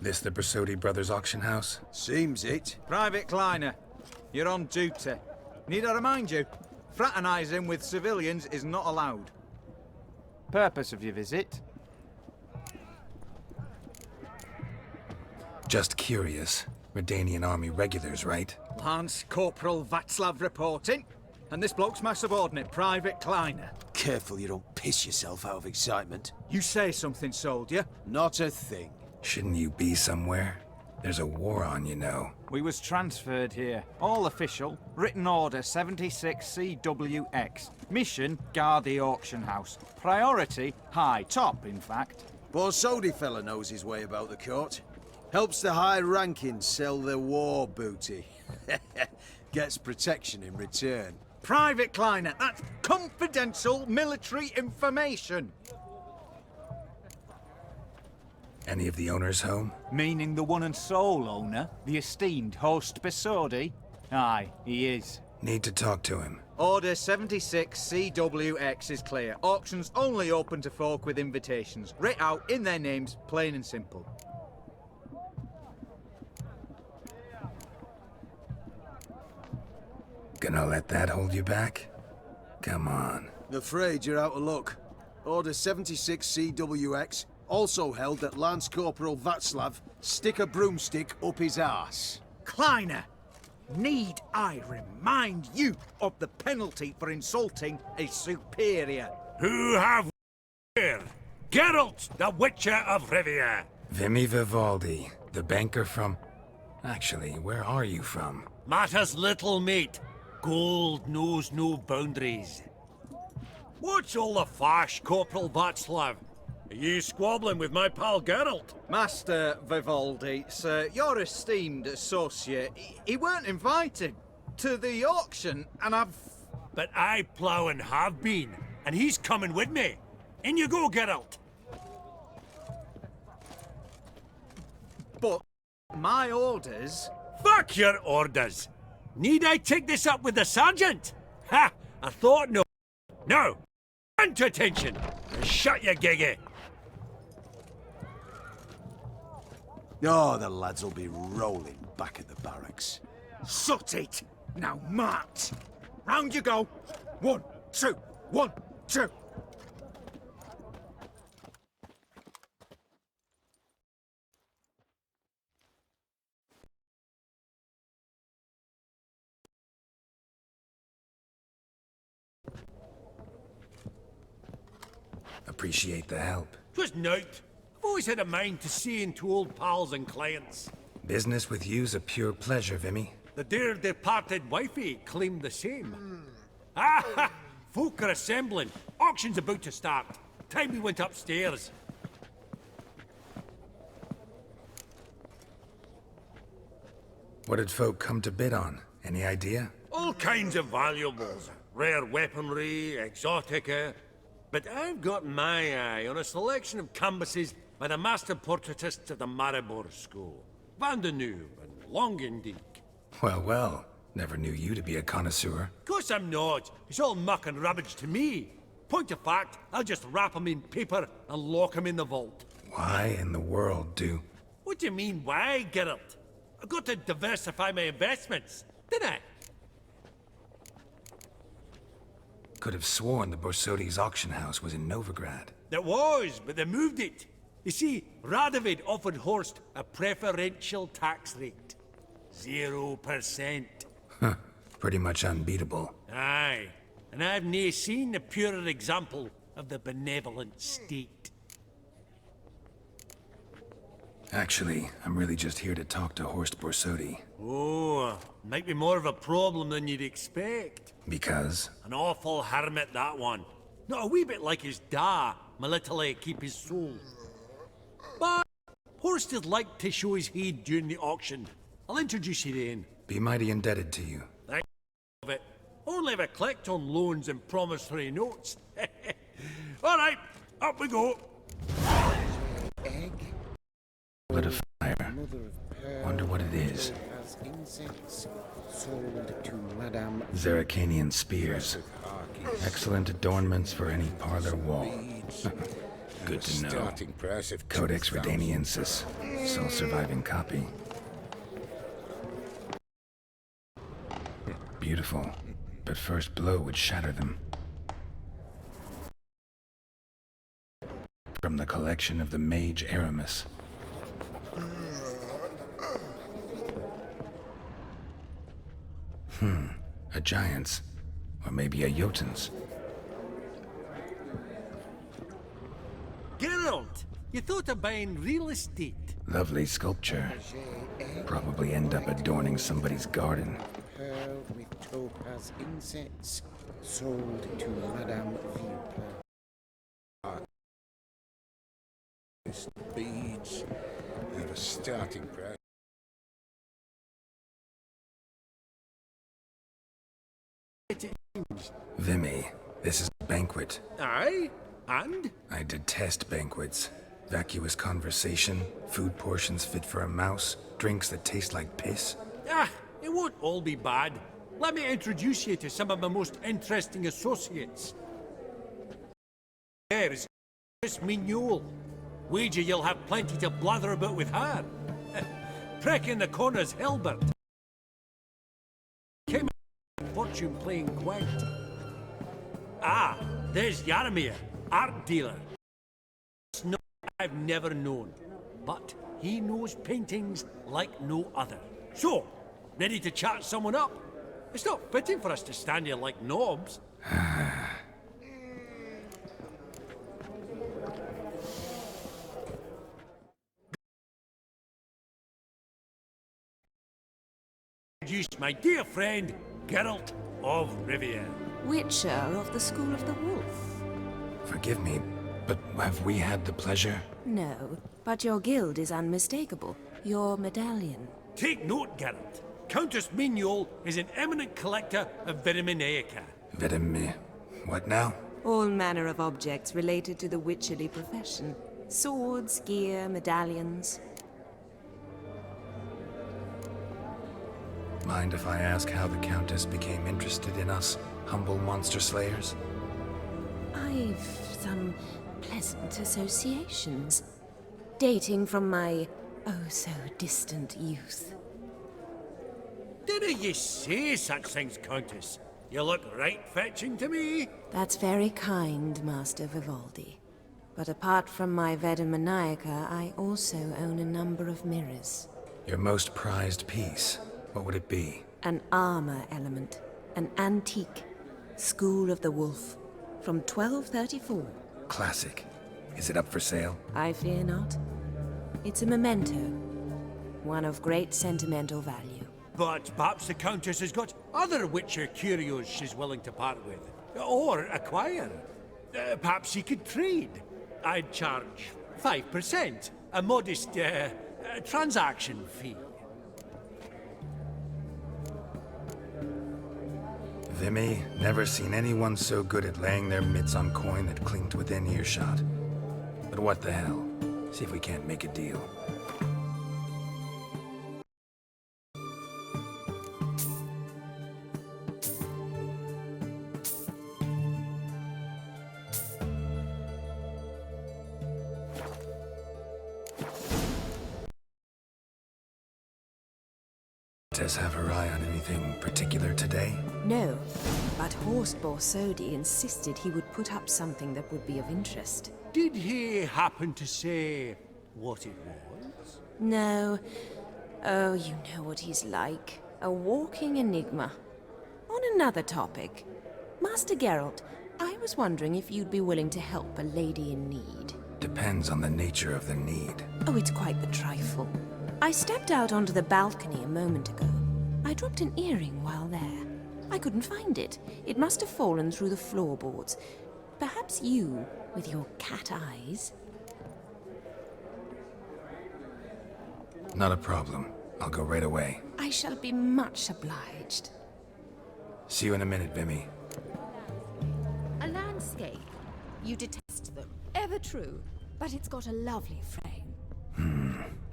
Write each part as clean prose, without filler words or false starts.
This the Bersodi Brothers auction house? Seems it. Private Kleiner, you're on duty. Need I remind you, fraternising with civilians is not allowed. Purpose of your visit? Just curious. Redanian army regulars, right? Lance Corporal Václav reporting. And this bloke's my subordinate, Private Kleiner. Careful you don't piss yourself out of excitement. You say something, soldier? Not a thing. Shouldn't you be somewhere? There's a war on, you know. We was transferred here. All official. Written order 76 CWX. Mission, guard the auction house. Priority, high. Top, in fact. Borsodi fella knows his way about the court. Helps the high rankings sell their war booty. Gets protection in return. Private Kleiner, that's confidential military information. Any of the owners home? Meaning the one and sole owner, the esteemed host Bersodi? Aye, he is. Need to talk to him. Order 76 CWX is clear. Auctions only open to folk with invitations. Writ out in their names, plain and simple. Gonna let that hold you back? Come on. I'm afraid you're out of luck. Order 76 CWX, also held that Lance Corporal Václav stick a broomstick up his arse. Kleiner, need I remind you of the penalty for insulting a superior? Who have here? Geralt, the Witcher of Rivia. Vimy Vivaldi, the banker from... Actually, where are you from? Matters little, mate. Gold knows no boundaries. What's all the fash, Corporal Václav? Are you squabbling with my pal Geralt? Master Vivaldi, sir, your esteemed associate, he weren't invited to the auction, and I've... But I plough and have been, and he's coming with me. In you go, Geralt. But my orders... Fuck your orders. Need I take this up with the sergeant? Ha! I thought no. No! And to attention! Shut your giggy! Oh, the lads will be rolling back at the barracks. Sut it! Now march! Round you go! 1, 2, 1, 2! Appreciate the help. 'Twas nowt. I've always had a mind to see into old pals and clients. Business with you's a pure pleasure, Vimy. The dear departed wifey claimed the same. Ah! Folk are assembling. Auction's about to start. Time we went upstairs. What did folk come to bid on? Any idea? All kinds of valuables. Rare weaponry, exotica. But I've got my eye on a selection of canvases by the master portraitists of the Maribor School. Van de Neuve and Longendijk. Well, well. Never knew you to be a connoisseur. Of course I'm not. It's all muck and rubbish to me. Point of fact, I'll just wrap 'em in paper and lock 'em in the vault. Why in the world do... What do you mean, why, Geralt? I've got to diversify my investments, didn't I? Could have sworn the Borsodi's auction house was in Novigrad. There was, but they moved it. You see, Radovid offered Horst a preferential tax rate. 0%. Huh. Pretty much unbeatable. Aye. And I've nae seen a purer example of the benevolent state. Actually, I'm really just here to talk to Horst Borsodi. Oh, might be more of a problem than you'd expect. Because? An awful hermit, that one. Not a wee bit like his da, my little keep his soul. But Horst would like to show his head during the auction. I'll introduce you then. Be mighty indebted to you. Thank you of it. Only if I collect on loans and promissory notes. All right, up we go. Egg. Lit a fire. Wonder what it is. Zeracanian spears. Excellent adornments for any parlor wall. Good to know. Starting price of Codex 2,000. Redaniensis. Sole surviving copy. Beautiful. But first blow would shatter them. From the collection of the mage Aramis. A giant's. Or maybe a Jotun's. Geralt, you thought of buying real estate. Lovely sculpture. Probably end up adorning somebody's garden. Pearl with topaz insets. Sold to Madame Viper. Beads have a starting price. Vimy, this is a banquet. Aye? And? I detest banquets. Vacuous conversation, food portions fit for a mouse, drinks that taste like piss. Ah, it won't all be bad. Let me introduce you to some of my most interesting associates. There's Miss Mignole. Wager you'll have plenty to blather about with her. Prick in the corner's Hilbert. Came fortune playing quite. Ah, there's Yaromir, art dealer. No, I've never known, but he knows paintings like no other. So, ready to chat someone up? It's not fitting for us to stand here like knobs. Introduce my dear friend, Geralt of Rivia. Witcher of the School of the Wolf. Forgive me, but have we had the pleasure? No, but your guild is unmistakable. Your medallion. Take note, Geralt. Countess Mignole is an eminent collector of Vitaminaica. Vedeme. What now? All manner of objects related to the witcherly profession. Swords, gear, medallions. Mind if I ask how the Countess became interested in us, humble monster slayers? I've some pleasant associations. Dating from my oh-so-distant youth. Didn't you say such things, Countess? You look right fetching to me. That's very kind, Master Vivaldi. But apart from my Vitaminaica, I also own a number of mirrors. Your most prized piece, what would it be? An armor element. An antique. School of the Wolf. From 1234. Classic. Is it up for sale? I fear not. It's a memento. One of great sentimental value. But perhaps the Countess has got other Witcher curios she's willing to part with. Or acquire. Perhaps she could trade. I'd charge 5%. A modest, transaction fee. Vimy, never seen anyone so good at laying their mitts on coin that clinged within earshot. But what the hell? See if we can't make a deal. Tess have her eye on anything particular today? No, but Horst Borsodi insisted he would put up something that would be of interest. Did he happen to say what it was? No. Oh, you know what he's like. A walking enigma. On another topic, Master Geralt, I was wondering if you'd be willing to help a lady in need. Depends on the nature of the need. Oh, it's quite the trifle. I stepped out onto the balcony a moment ago. I dropped an earring while there. I couldn't find it. It must have fallen through the floorboards. Perhaps you, with your cat eyes. Not a problem. I'll go right away. I shall be much obliged. See you in a minute, Vimy. A landscape. You detest them. Ever true. But it's got a lovely frame.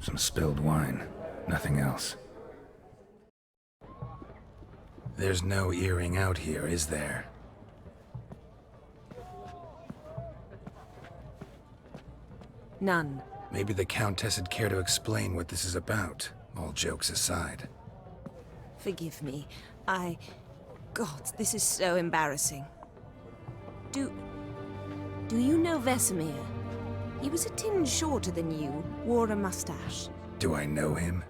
Some spilled wine. Nothing else. There's no earring out here, is there? None. Maybe the Countess would care to explain what this is about, all jokes aside. Forgive me. God, this is so embarrassing. Do you know Vesemir? He was a tinge shorter than you, wore a mustache. Do I know him?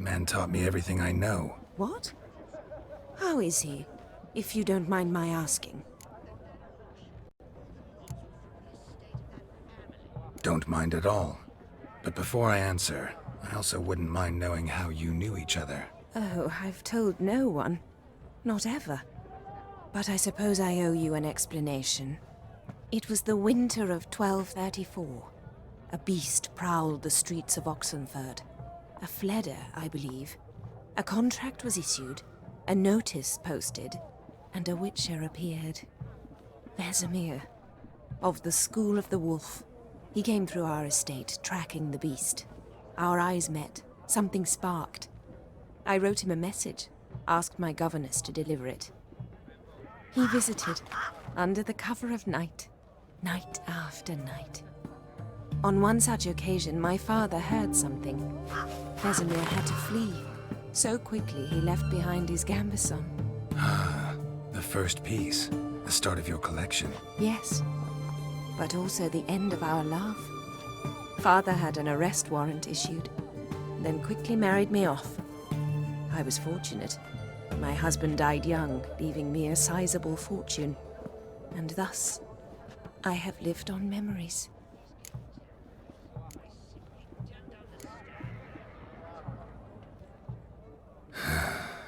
Man taught me everything I know. What? How is he, if you don't mind my asking? Don't mind at all. But before I answer, I also wouldn't mind knowing how you knew each other. Oh, I've told no one. Not ever. But I suppose I owe you an explanation. It was the winter of 1234. A beast prowled the streets of Oxenford. A fledder, I believe. A contract was issued, a notice posted, and a witcher appeared. Vesemir, of the School of the Wolf. He came through our estate, tracking the beast. Our eyes met. Something sparked. I wrote him a message, asked my governess to deliver it. He visited, under the cover of night, night after night. On one such occasion, my father heard something. Vesemir had to flee. So quickly, he left behind his gambeson. Ah, the first piece. The start of your collection. Yes, but also the end of our love. Father had an arrest warrant issued, then quickly married me off. I was fortunate. My husband died young, leaving me a sizable fortune. And thus, I have lived on memories.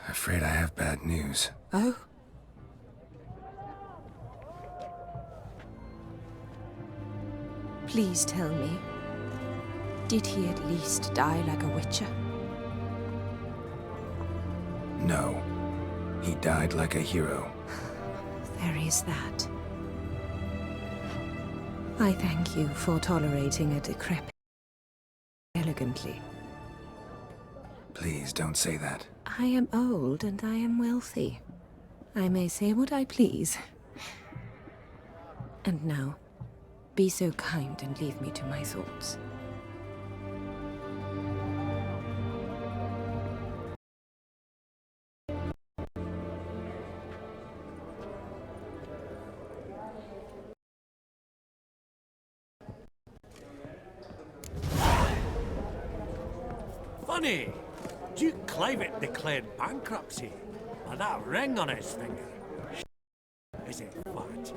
Afraid I have bad news. Oh? Please tell me, did he at least die like a witcher? No. He died like a hero. There is that. I thank you for tolerating a decrepit elegantly. Please don't say that. I am old and I am wealthy. I may say what I please. And now, be so kind and leave me to my thoughts. Funny, Duke Clivet declared bankruptcy, and that ring on his finger. Is it fat?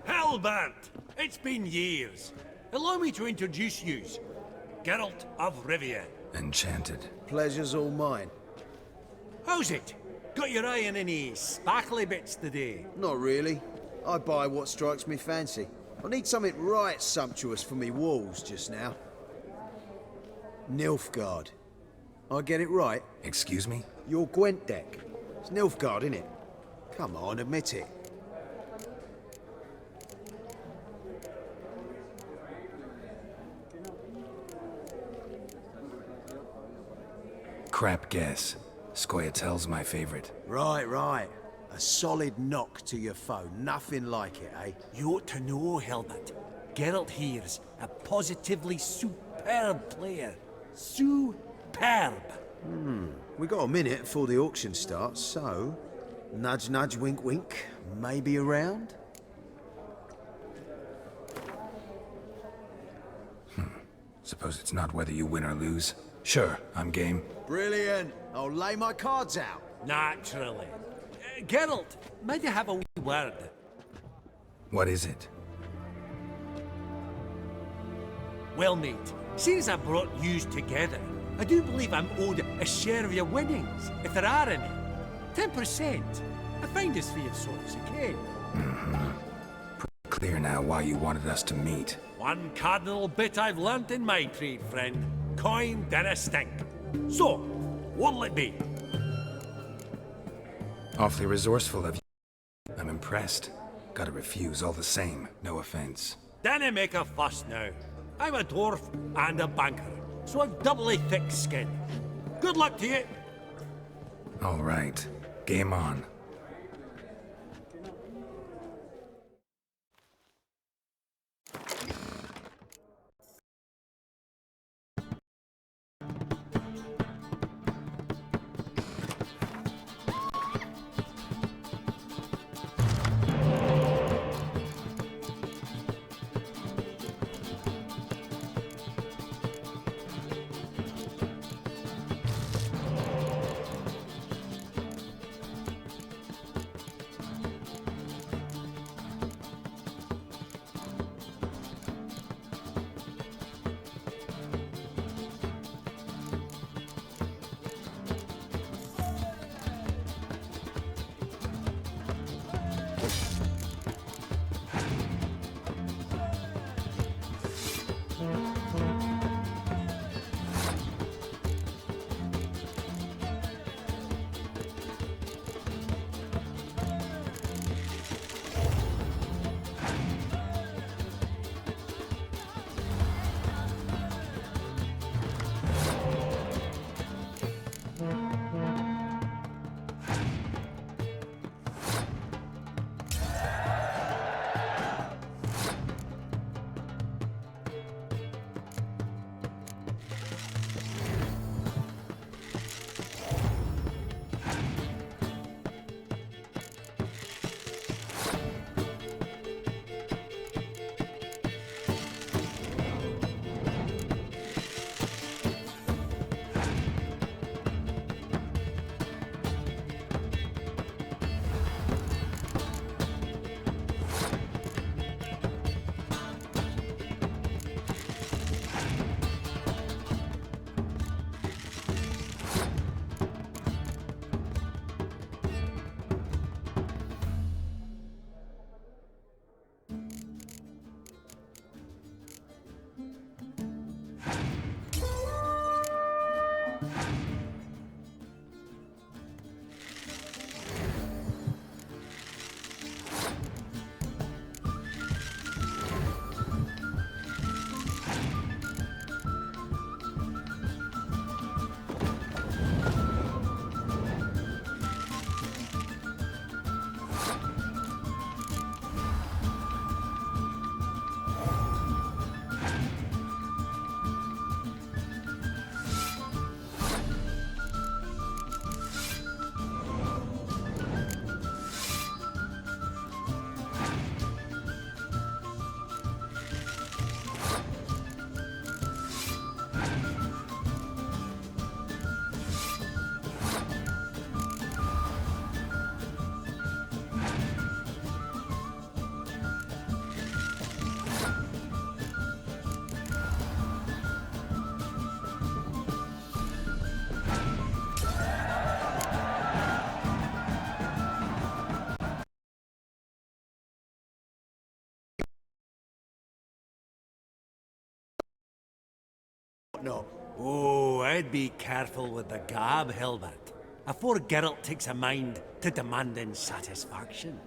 Hellbent! It's been years. Allow me to introduce yous. Geralt of Rivia. Enchanted. Pleasure's all mine. How's it? Got your eye on any sparkly bits today? Not really. I buy what strikes me fancy. I need something right sumptuous for me walls just now. Nilfgaard. I get it right? Excuse me? Your Gwent deck. It's Nilfgaard, innit? Come on, admit it. Crap guess. Scoia'tael's my favorite. Right. A solid knock to your foe. Nothing like it, eh? You ought to know, Helmut. Geralt here's a positively superb player. Superb! We got a minute before the auction starts, so... Nudge, nudge, wink, wink. Maybe around? Suppose it's not whether you win or lose. Sure, I'm game. Brilliant. I'll lay my cards out. Naturally. Geralt, might I have a wee word? What is it? Well, mate, seeing as I brought yous together, I do believe I'm owed a share of your winnings, if there are any. 10%. I find this for your sorts of kid. Clear now why you wanted us to meet. One cardinal bit I've learnt in my trade, friend. Coin dinna stink. So, what'll it be? Awfully resourceful of you. I'm impressed. Gotta refuse all the same, no offense. Dinna make a fuss now. I'm a dwarf and a banker, so I've doubly thick skin. Good luck to you. All right, game on. whatnot. Oh, I'd be careful with the gab, Hilbert, afore Geralt takes a mind to demanding satisfaction.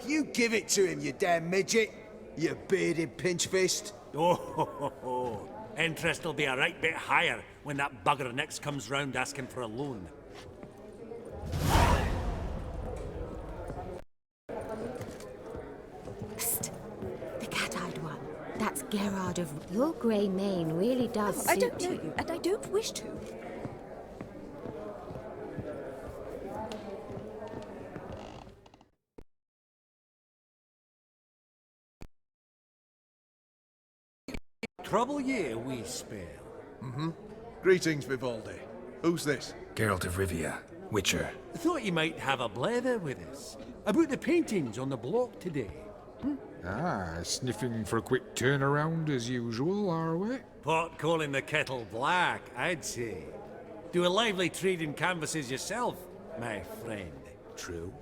You give it to him, you damn midget. You bearded pinch-fist. Oh, interest will be a right bit higher when that bugger next comes round asking for a loan. Psst. The cat-eyed one. That's Geralt of... Your grey mane really does suit I don't know you. you, and I don't wish to. Trouble ye a wee spell. Greetings, Vivaldi. Who's this? Geralt of Rivia, Witcher. Thought you might have a blether with us. About the paintings on the block today. Ah, sniffing for a quick turnaround as usual, are we? Pot calling the kettle black, I'd say. Do a lively trade in canvases yourself, my friend. True.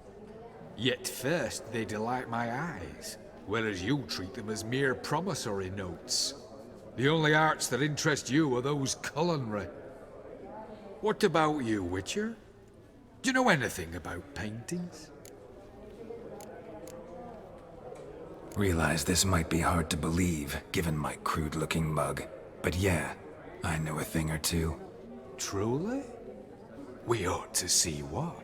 Yet first they delight my eyes, whereas you treat them as mere promissory notes. The only arts that interest you are those culinary. What about you, Witcher? Do you know anything about paintings? Realize this might be hard to believe, given my crude-looking mug. But yeah, I know a thing or two. Truly? We ought to see what.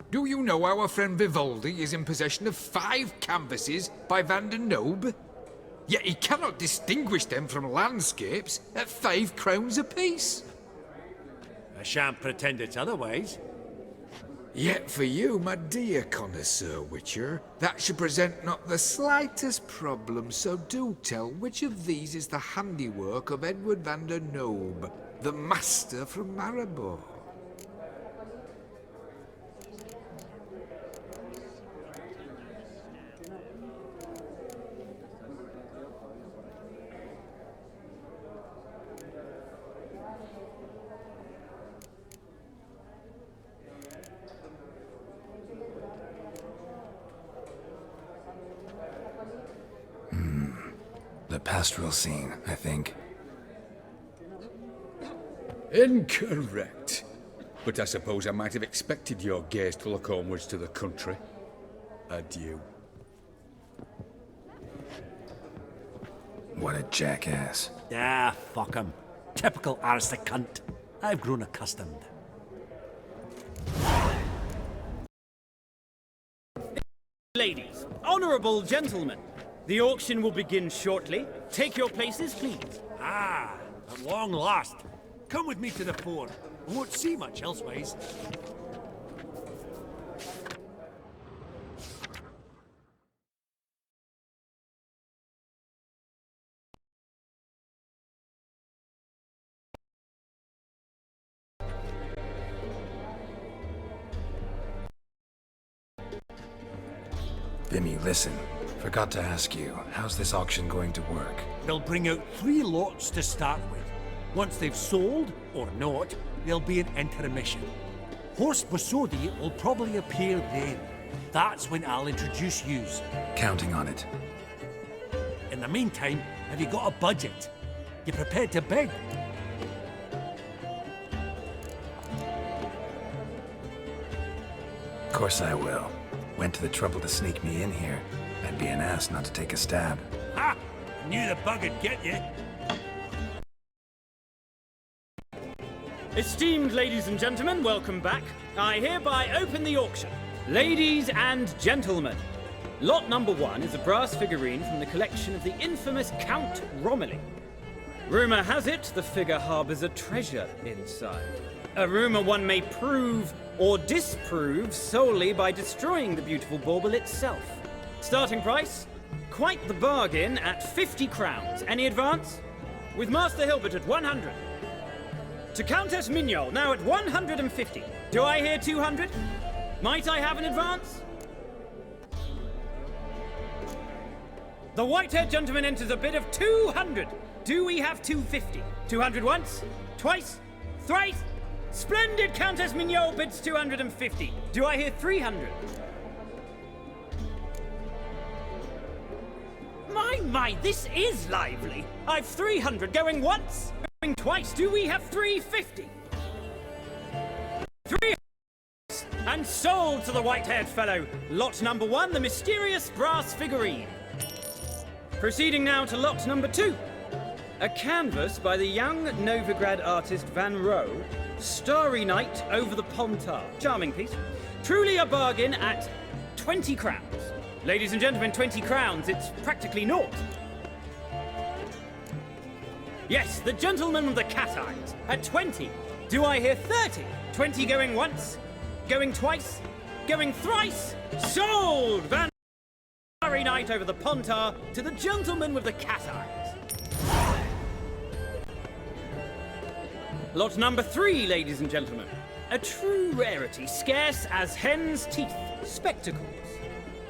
Do you know our friend Vivaldi is in possession of 5 canvases by Van der Nobe? Yet he cannot distinguish them from landscapes at 5 crowns apiece. I shan't pretend it's otherwise. Yet for you, my dear connoisseur Witcher, that should present not the slightest problem, so do tell which of these is the handiwork of Edward van der Nobe, the master from Maribor. The pastoral scene, I think. Incorrect. But I suppose I might have expected your gaze to look onwards to the country. Adieu. What a jackass. Ah, fuck him. Typical aristocrat. I've grown accustomed. Ladies, honourable gentlemen, the auction will begin shortly. Take your places, please. Ah, at long last. Come with me to the fore. I won't see much elsewise. Vimy, listen. Forgot to ask you, how's this auction going to work? They'll bring out 3 lots to start with. Once they've sold, or not, there'll be an intermission. Horse Bosodi will probably appear then. That's when I'll introduce yous. Counting on it. In the meantime, have you got a budget? You prepared to beg? Of course I will. Went to the trouble to sneak me in here. I'd be an ass not to take a stab. Ha! Knew the bug'd get you. Esteemed ladies and gentlemen, welcome back. I hereby open the auction. Ladies and gentlemen, lot number 1 is a brass figurine from the collection of the infamous Count Romilly. Rumour has it the figure harbours a treasure inside. A rumour one may prove or disprove solely by destroying the beautiful bauble itself. Starting price? Quite the bargain at 50 crowns. Any advance? With Master Hilbert at 100. To Countess Mignol, now at 150. Do I hear 200? Might I have an advance? The white-haired gentleman enters a bid of 200. Do we have 250? 200 once? Twice? Thrice? Splendid Countess Mignol bids 250. Do I hear 300? My, this is lively. I've 300 going once, going twice. Do we have 350? 300 and sold to the white-haired fellow. Lot number 1, the mysterious brass figurine. Proceeding now to lot number 2. A canvas by the young Novigrad artist Van Rohe, Starry Night over the Pontar. Charming piece. Truly a bargain at 20 crowns. Ladies and gentlemen, 20 crowns, it's practically naught. Yes, the gentleman with the cat eyes, at 20. Do I hear 30? 20 going once, going twice, going thrice. Sold! Van Starry Night over the Pontar to the gentleman with the cat eyes. Lot number 3, ladies and gentlemen. A true rarity, scarce as hen's teeth. Spectacles.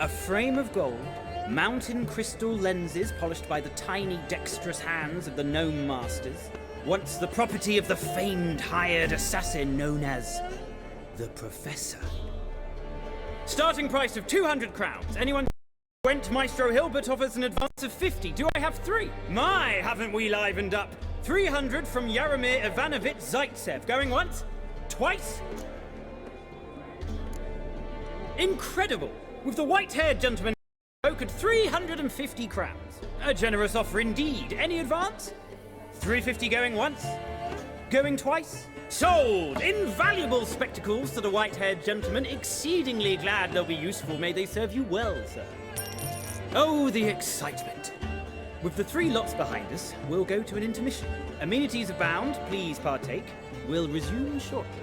A frame of gold, mountain crystal lenses polished by the tiny dexterous hands of the gnome masters. Once the property of the famed hired assassin known as the Professor. Starting price of 200 crowns. Anyone went Maestro Hilbert offers an advance of 50. Do I have 3? My, haven't we livened up? 300 from Yaromir Ivanovich Zaitsev. Going once? Twice? Incredible! With the white-haired gentleman at 350 crowns. A generous offer indeed. Any advance? 350 going once? Going twice? Sold! Invaluable spectacles to the white-haired gentleman. Exceedingly glad they'll be useful. May they serve you well, sir. Oh, the excitement. With the 3 lots behind us, we'll go to an intermission. Amenities abound. Please partake. We'll resume shortly.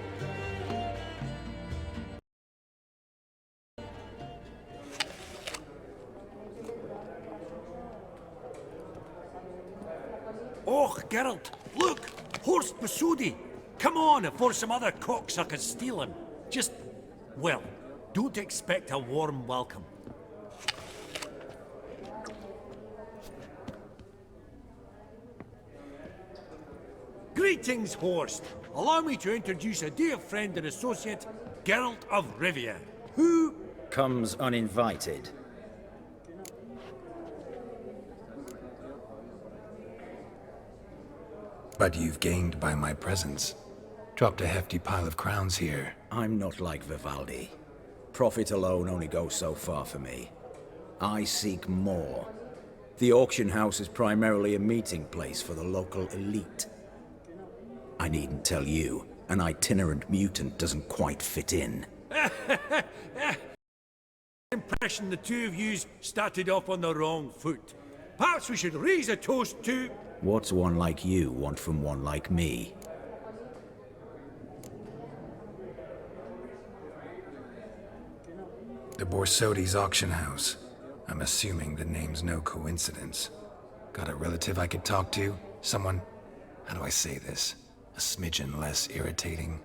Oh, Geralt, look! Horst Masudi! Come on before some other cocksuckers steal him. Just, well, don't expect a warm welcome. Greetings, Horst. Allow me to introduce a dear friend and associate, Geralt of Rivia, who comes uninvited. But you've gained by my presence. Dropped a hefty pile of crowns here. I'm not like Vivaldi. Profit alone only goes so far for me. I seek more. The auction house is primarily a meeting place for the local elite. I needn't tell you, an itinerant mutant doesn't quite fit in. impression the two of yous started off on the wrong foot. Perhaps we should raise a toast to... What's one like you want from one like me? The Borsodi's auction house. I'm assuming the name's no coincidence. Got a relative I could talk to? Someone, how do I say this? A smidgen less irritating?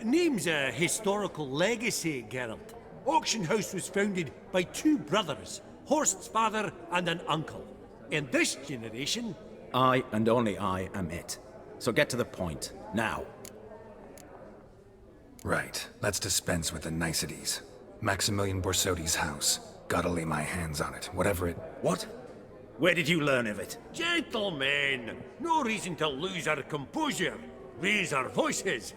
Name's a historical legacy, Geralt. Auction house was founded by 2 brothers, Horst's father and an uncle. In this generation... I and only I am it. So get to the point, now. Right, let's dispense with the niceties. Maximilian Borsodi's house. Gotta lay my hands on it, whatever it... What? Where did you learn of it? Gentlemen, no reason to lose our composure. Raise our voices.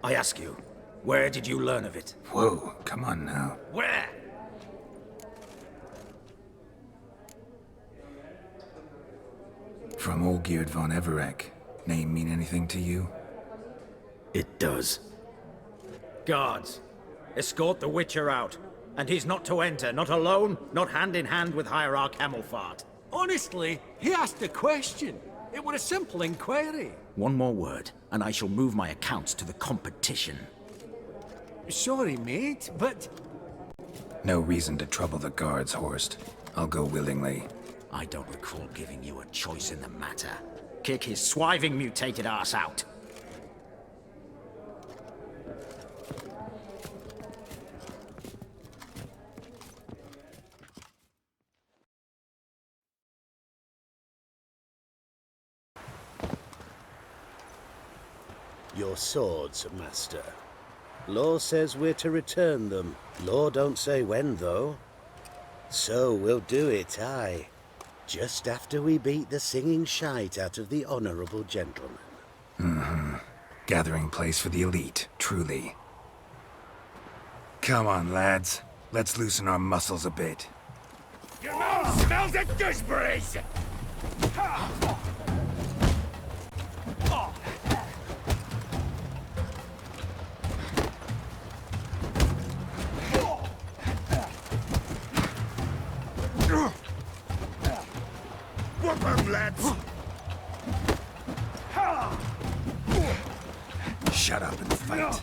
I ask you, where did you learn of it? Whoa, come on now. Where? From Olgierd von Everec. Name mean anything to you? It does. Guards, escort the Witcher out. And he's not to enter, not alone, not hand in hand with Hierarch Hamelfart. Honestly, he asked a question. It were a simple inquiry. One more word, and I shall move my accounts to the competition. Sorry, mate, but... No reason to trouble the guards, Horst. I'll go willingly. I don't recall giving you a choice in the matter. Kick his swiving mutated ass out. Your swords, master. Law says we're to return them. Law don't say when, though. So we'll do it, aye. Just after we beat the singing shite out of the honourable gentleman. Mm-hmm. Gathering place for the elite, truly. Come on, lads. Let's loosen our muscles a bit. Your mouth smells of gooseberries! Whoop 'em, lads! Shut up and fight.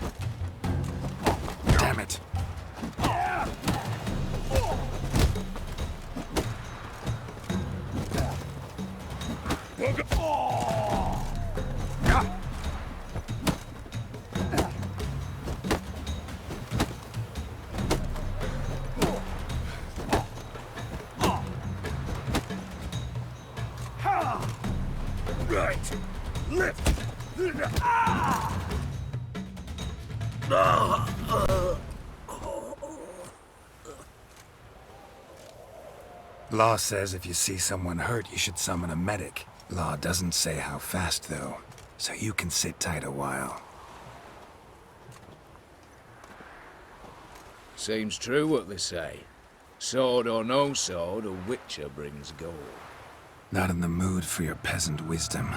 Damn it. Right! Lift! Law says if you see someone hurt, you should summon a medic. Law doesn't say how fast, though, so you can sit tight a while. Seems true what they say. Sword or no sword, a witcher brings gold. Not in the mood for your peasant wisdom.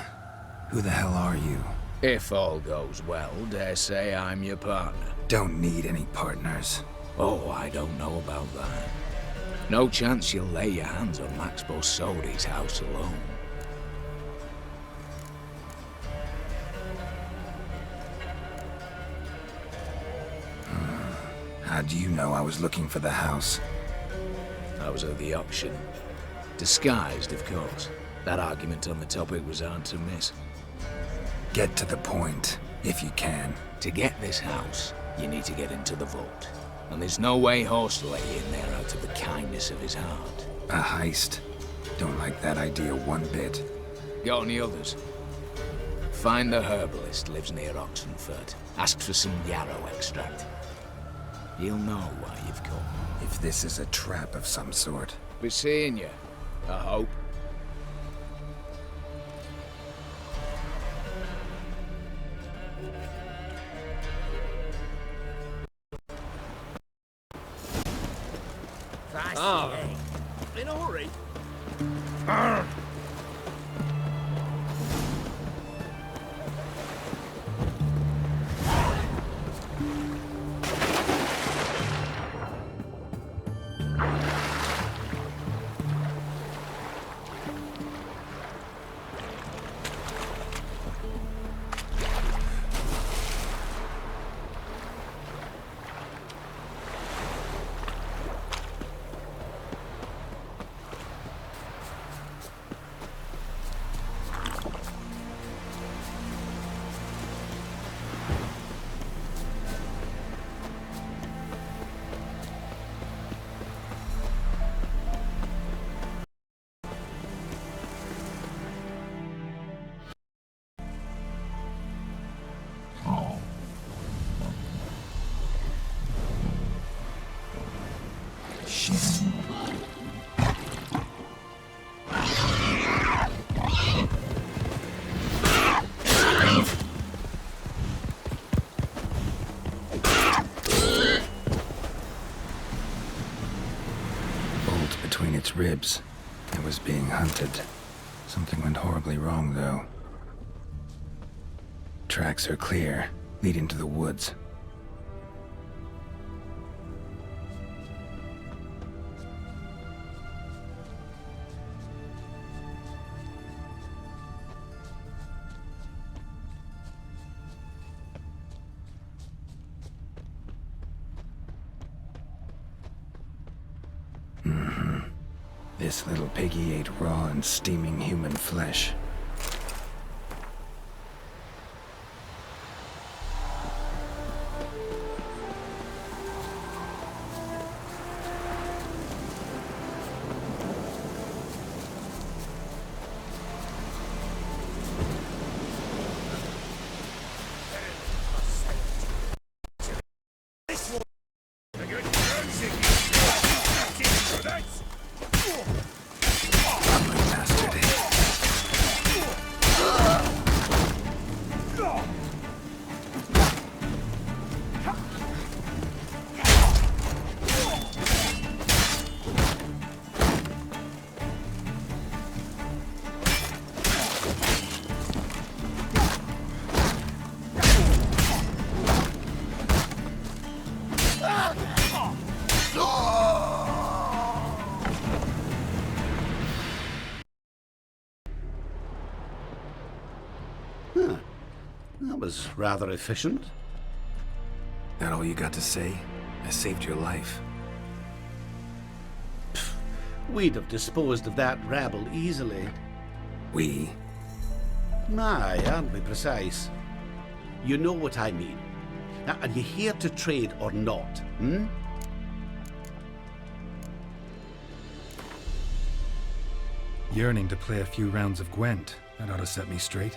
Who the hell are you? If all goes well, dare say I'm your partner. Don't need any partners. Oh, I don't know about that. No chance you'll lay your hands on Max Bossodi's house alone. How do you know I was looking for the house? I was at the auction. Disguised, of course. That argument on the topic was hard to miss. Get to the point, if you can. To get this house, you need to get into the vault. And there's no way Horst lay in there out of the kindness of his heart. A heist. Don't like that idea one bit. Got any others? Find the herbalist, lives near Oxenfurt. Ask for some yarrow extract. You'll know why you've come. If this is a trap of some sort. Be seeing you, I hope. Ah, in a hurry. Between its ribs. It was being hunted. Something went horribly wrong, though. Tracks are clear, leading to the woods. This little piggy ate raw and steaming human flesh. This one, a good dancing. For that. was rather efficient. That all you got to say? I saved your life. We'd have disposed of that rabble easily. We? Aye, aren't we precise? You know what I mean. Now, are you here to trade or not, hmm? Yearning to play a few rounds of Gwent. That ought to set me straight.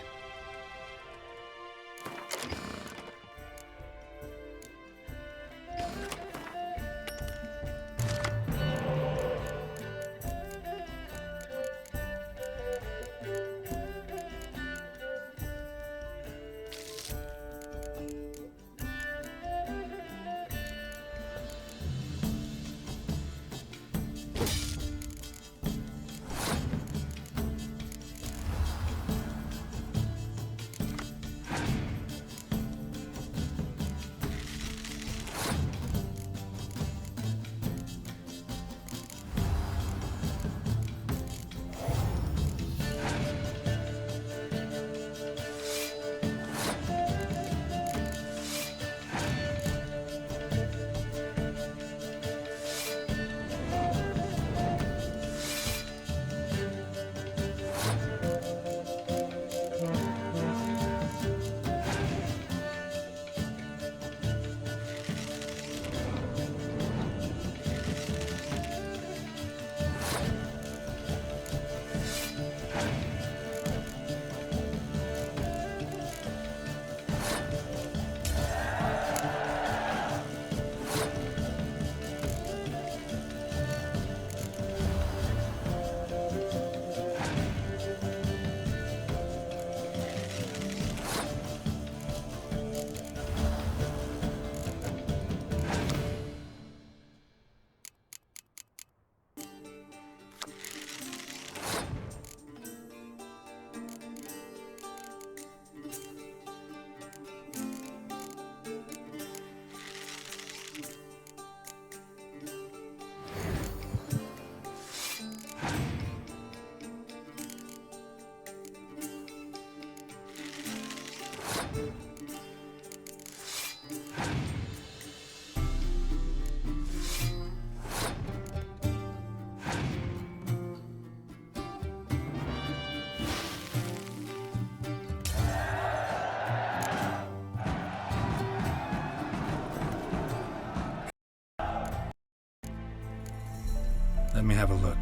Let me have a look.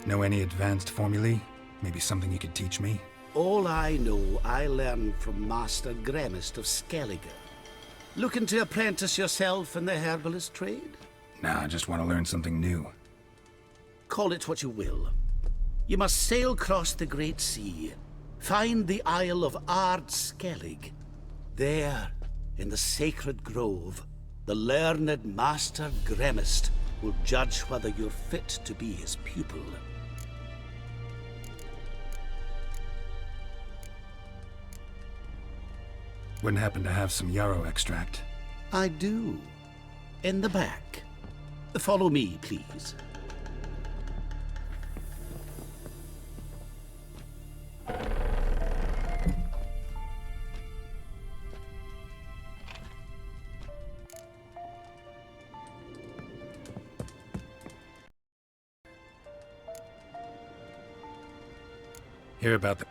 Know any advanced formulae? Maybe something you could teach me? All I know, I learned from Master Gremist of Skellige. Looking to apprentice yourself in the herbalist trade? Nah, I just want to learn something new. Call it what you will. You must sail across the Great Sea, find the Isle of Ard Skellig. There, in the sacred grove, the learned Master Gremist will judge whether you're fit to be his pupil. Wouldn't happen to have some yarrow extract? I do. In the back. Follow me, please. Hear about the...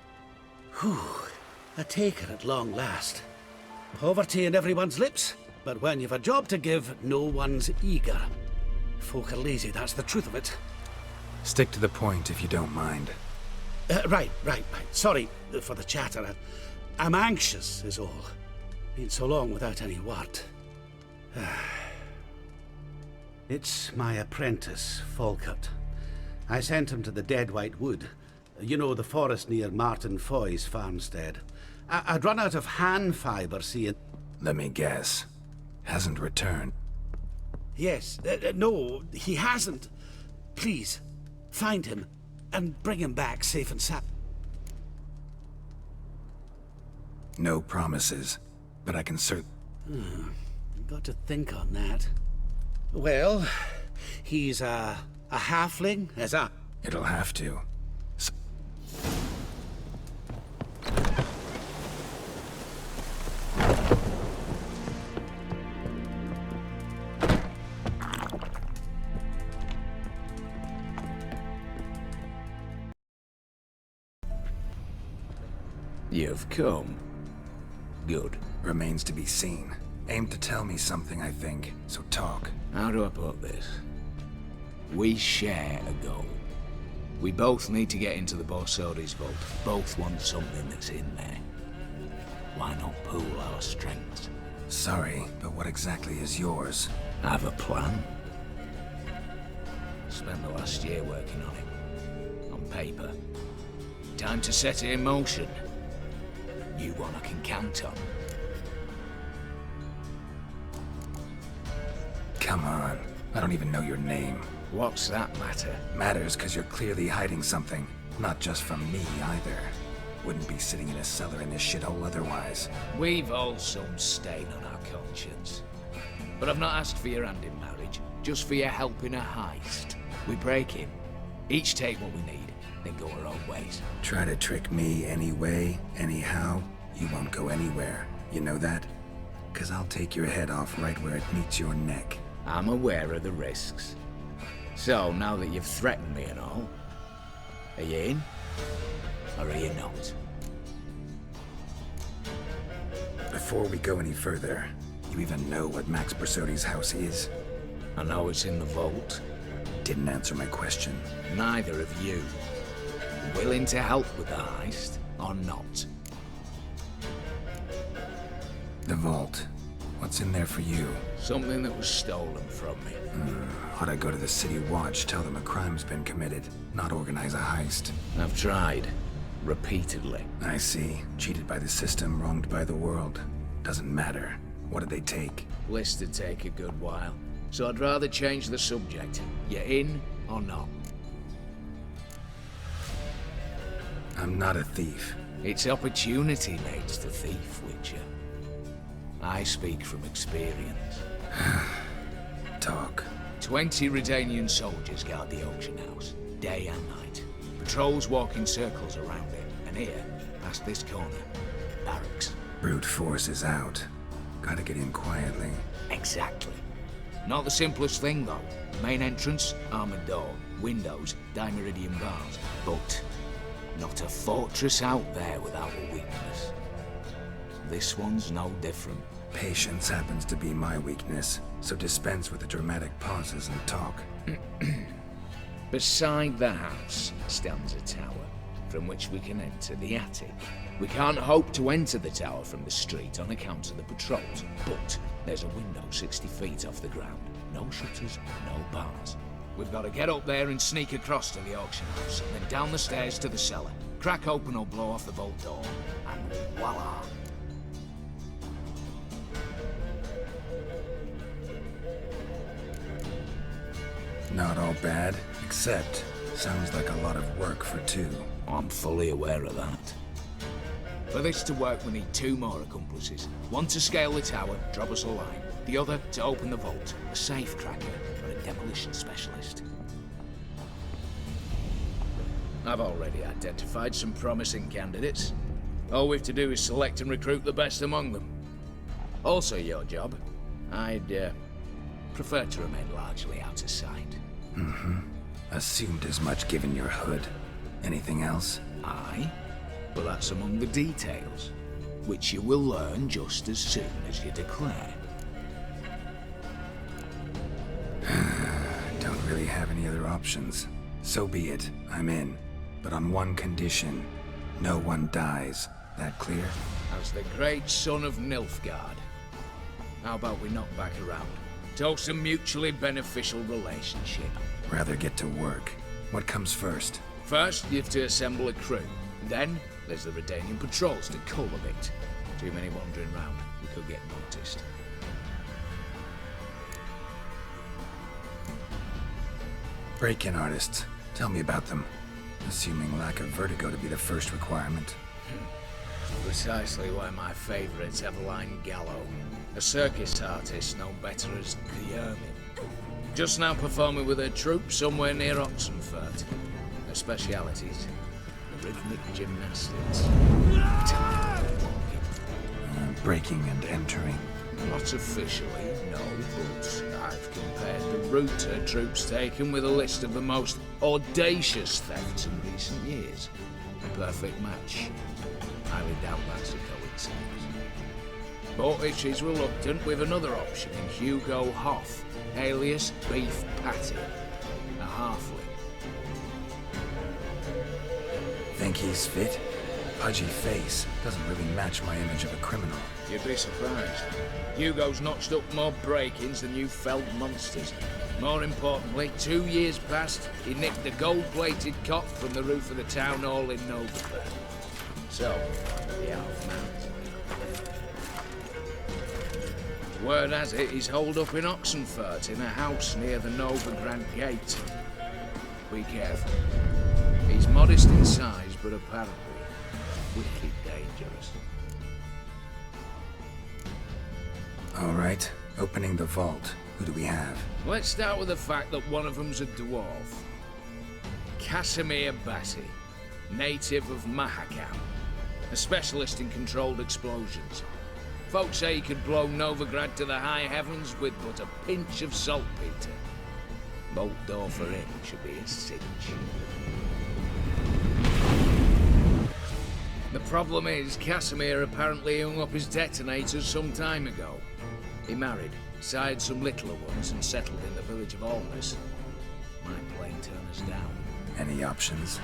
Whew. A taker at long last. Poverty in everyone's lips, but when you've a job to give, no one's eager. Folk are lazy, that's the truth of it. Stick to the point, if you don't mind. Right. Sorry for the chatter. I'm anxious, is all. Been so long without any word. It's my apprentice, Falkert. I sent him to the Dead White Wood. You know, the forest near Martin Foy's farmstead. I'd run out of hand fibre, seeing... Let me guess. Hasn't returned. Yes, no, he hasn't. Please, find him and bring him back safe and sound. No promises, but I can Got to think on that. Well, he's a halfling, as a... It'll have to. You've come. Good. Remains to be seen. Aim to tell me something, I think, so talk. How do I put this? We share a goal. We both need to get into the Borsodi's vault. Both want something that's in there. Why not pool our strengths? Sorry, but what exactly is yours? Have a plan. Spent the last year working on it. On paper. Time to set it in motion. You one I can count on. Come on. I don't even know your name. What's that matter? Matters because you're clearly hiding something. Not just from me, either. Wouldn't be sitting in a cellar in this shithole otherwise. We've all some stain on our conscience. But I've not asked for your hand in marriage, just for your help in a heist. We break in, each take what we need, then go our own ways. Try to trick me anyway, anyhow, you won't go anywhere. You know that? 'Cause I'll take your head off right where it meets your neck. I'm aware of the risks. So, now that you've threatened me and all, are you in? Or are you not? Before we go any further, you even know what Max Borsodi's house is? I know it's in the vault. Didn't answer my question. Neither of you. Willing to help with the heist, or not? The vault. What's in there for you? Something that was stolen from me. Ought I go to the City Watch, tell them a crime's been committed, not organize a heist? I've tried. Repeatedly. I see. Cheated by the system, wronged by the world. Doesn't matter. What did they take? List would take a good while. So I'd rather change the subject. You in or not? I'm not a thief. It's opportunity makes the thief, Witcher. I speak from experience. Talk. 20 Redanian soldiers guard the auction house, day and night. Patrols walk in circles around it, and here, past this corner, barracks. Brute force is out. Gotta get in quietly. Exactly. Not the simplest thing, though. Main entrance, armored door, windows, dimeridian bars. But not a fortress out there without a weakness. This one's no different. Patience happens to be my weakness, so dispense with the dramatic pauses and talk. Beside the house stands a tower, from which we can enter the attic. We can't hope to enter the tower from the street on account of the patrols, but there's a window 60 feet off the ground. No shutters, no bars. We've got to get up there and sneak across to the auction house, then down the stairs to the cellar. Crack open or blow off the vault door, and voila! Not all bad, except sounds like a lot of work for two. I'm fully aware of that. For this to work, we need 2 more accomplices. One to scale the tower, drop us a line. The other to open the vault, a safe cracker or a demolition specialist. I've already identified some promising candidates. All we've to do is select and recruit the best among them. Also your job. I'd prefer to remain largely out of sight. Assumed as much given your hood. Anything else? Aye, but that's among the details, which you will learn just as soon as you declare. Don't really have any other options. So be it, I'm in. But on one condition. No one dies. That clear? As the great son of Nilfgaard. How about we knock back around? Toast a mutually beneficial relationship. Rather get to work. What comes first? First, you have to assemble a crew. Then, there's the Redanian patrols to cull a bit. Too many wandering round. We could get noticed. Break-in artists. Tell me about them. Assuming lack of vertigo to be the first requirement. Precisely why my favourite's Eveline Gallo, a circus artist known better as the Ermine. Just now performing with her troupe somewhere near Oxenfurt. Her specialities, the rhythmic gymnastics. Breaking and entering. Not officially, no, but I've compared the route her troope's taken with a list of the most audacious thefts in recent years. A perfect match. Highly doubt that's a coincidence. But if she's reluctant, with another option in Hugo Hoff, alias Beef Patty, a halfling. Think he's fit? Pudgy face doesn't really match my image of a criminal. You'd be surprised. Hugo's notched up more break-ins than you felled monsters. More importantly, 2 years past, he nicked the gold-plated cot from the roof of the town hall in Novigrad. So, the half-mount. Word has it he's holed up in Oxenfurt in a house near the Novigrad gate. Be careful. He's modest in size, but apparently wicked dangerous. All right, opening the vault. Who do we have? Let's start with the fact that one of them's a dwarf. Casimir Bassi, native of Mahakam, a specialist in controlled explosions. Folks say he could blow Novigrad to the high heavens with but a pinch of saltpeter. Bolt door for him should be a cinch. The problem is, Casimir apparently hung up his detonators some time ago. He married, sired some littler ones, and settled in the village of Alness. Might plain turn us down. Any options?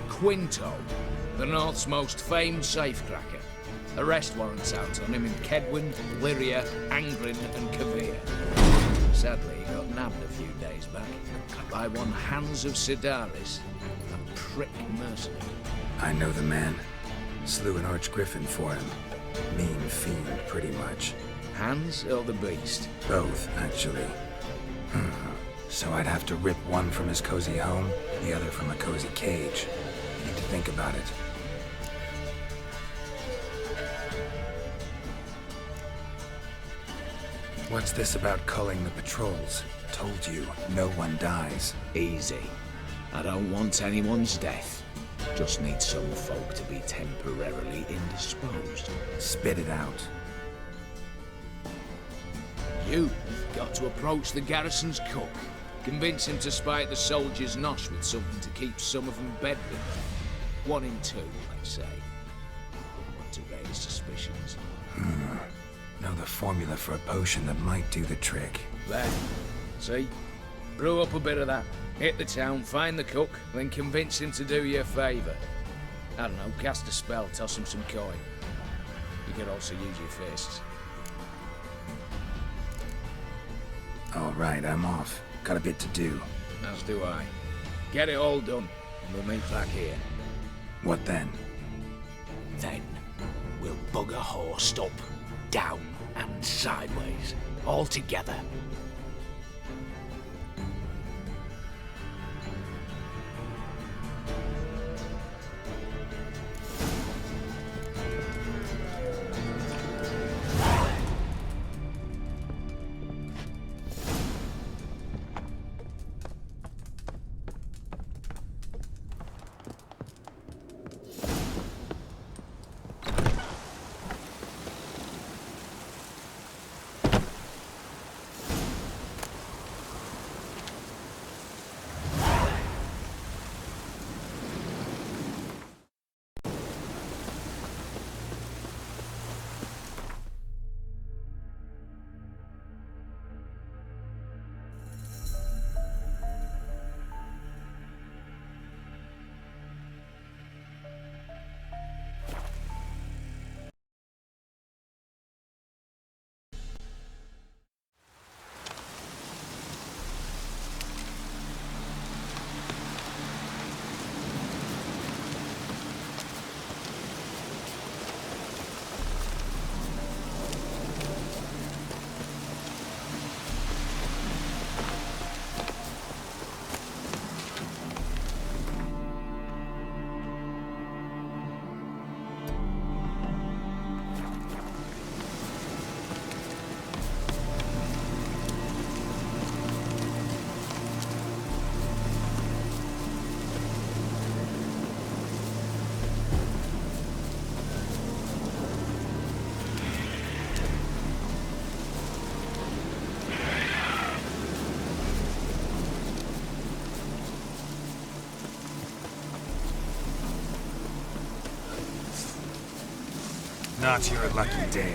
Quinto, the North's most famed safecracker. Arrest warrants out on him in Kedwin, Lyria, Angrin, and Kavir. Sadly, he got nabbed a few days back by one Hans of Sidaris, a prick mercenary. I know the man. Slew an archgriffin for him. Mean fiend, pretty much. Hans or the beast? Both, actually. So I'd have to rip one from his cozy home, the other from a cozy cage. Need to think about it. What's this about culling the patrols? Told you, no one dies. Easy. I don't want anyone's death. Just need some folk to be temporarily indisposed. Spit it out. You've got to approach the garrison's cook. Convince him to spite the soldiers' nosh with something to keep some of them bedridden. 1 in 2, let's say. Want to raise suspicions. Know the formula for a potion that might do the trick. There. See? Brew up a bit of that. Hit the town, find the cook, then convince him to do you a favour. I don't know, cast a spell, toss him some coin. You could also use your fists. All right, I'm off. Got a bit to do. As do I. Get it all done, and we'll meet back here. What then? Then we'll bugger horsed up, down and sideways, all together. Not your lucky day.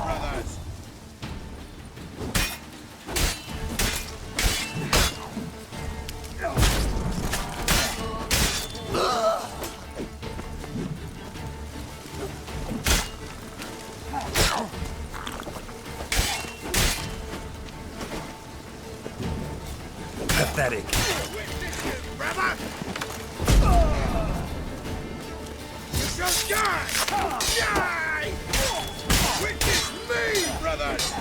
Brothers! Pathetic. Brother! You shall die! Die! Witness me, brothers!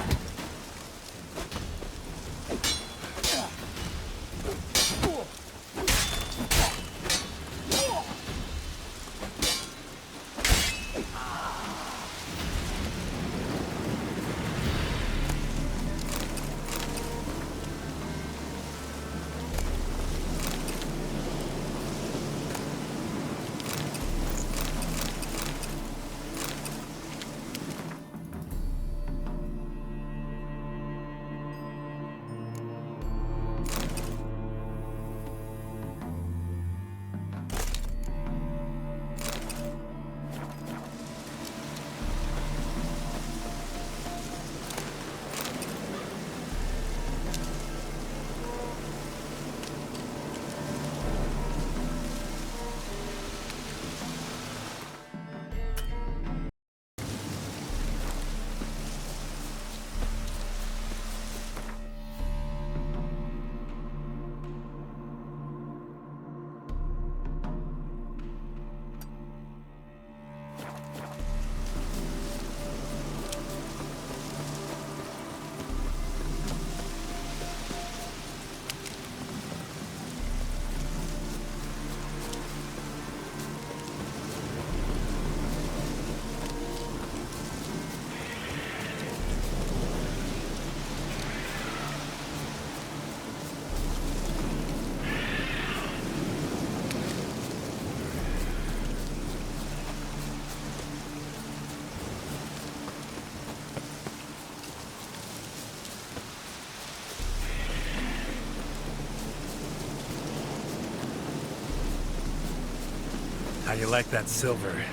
How you like that silver?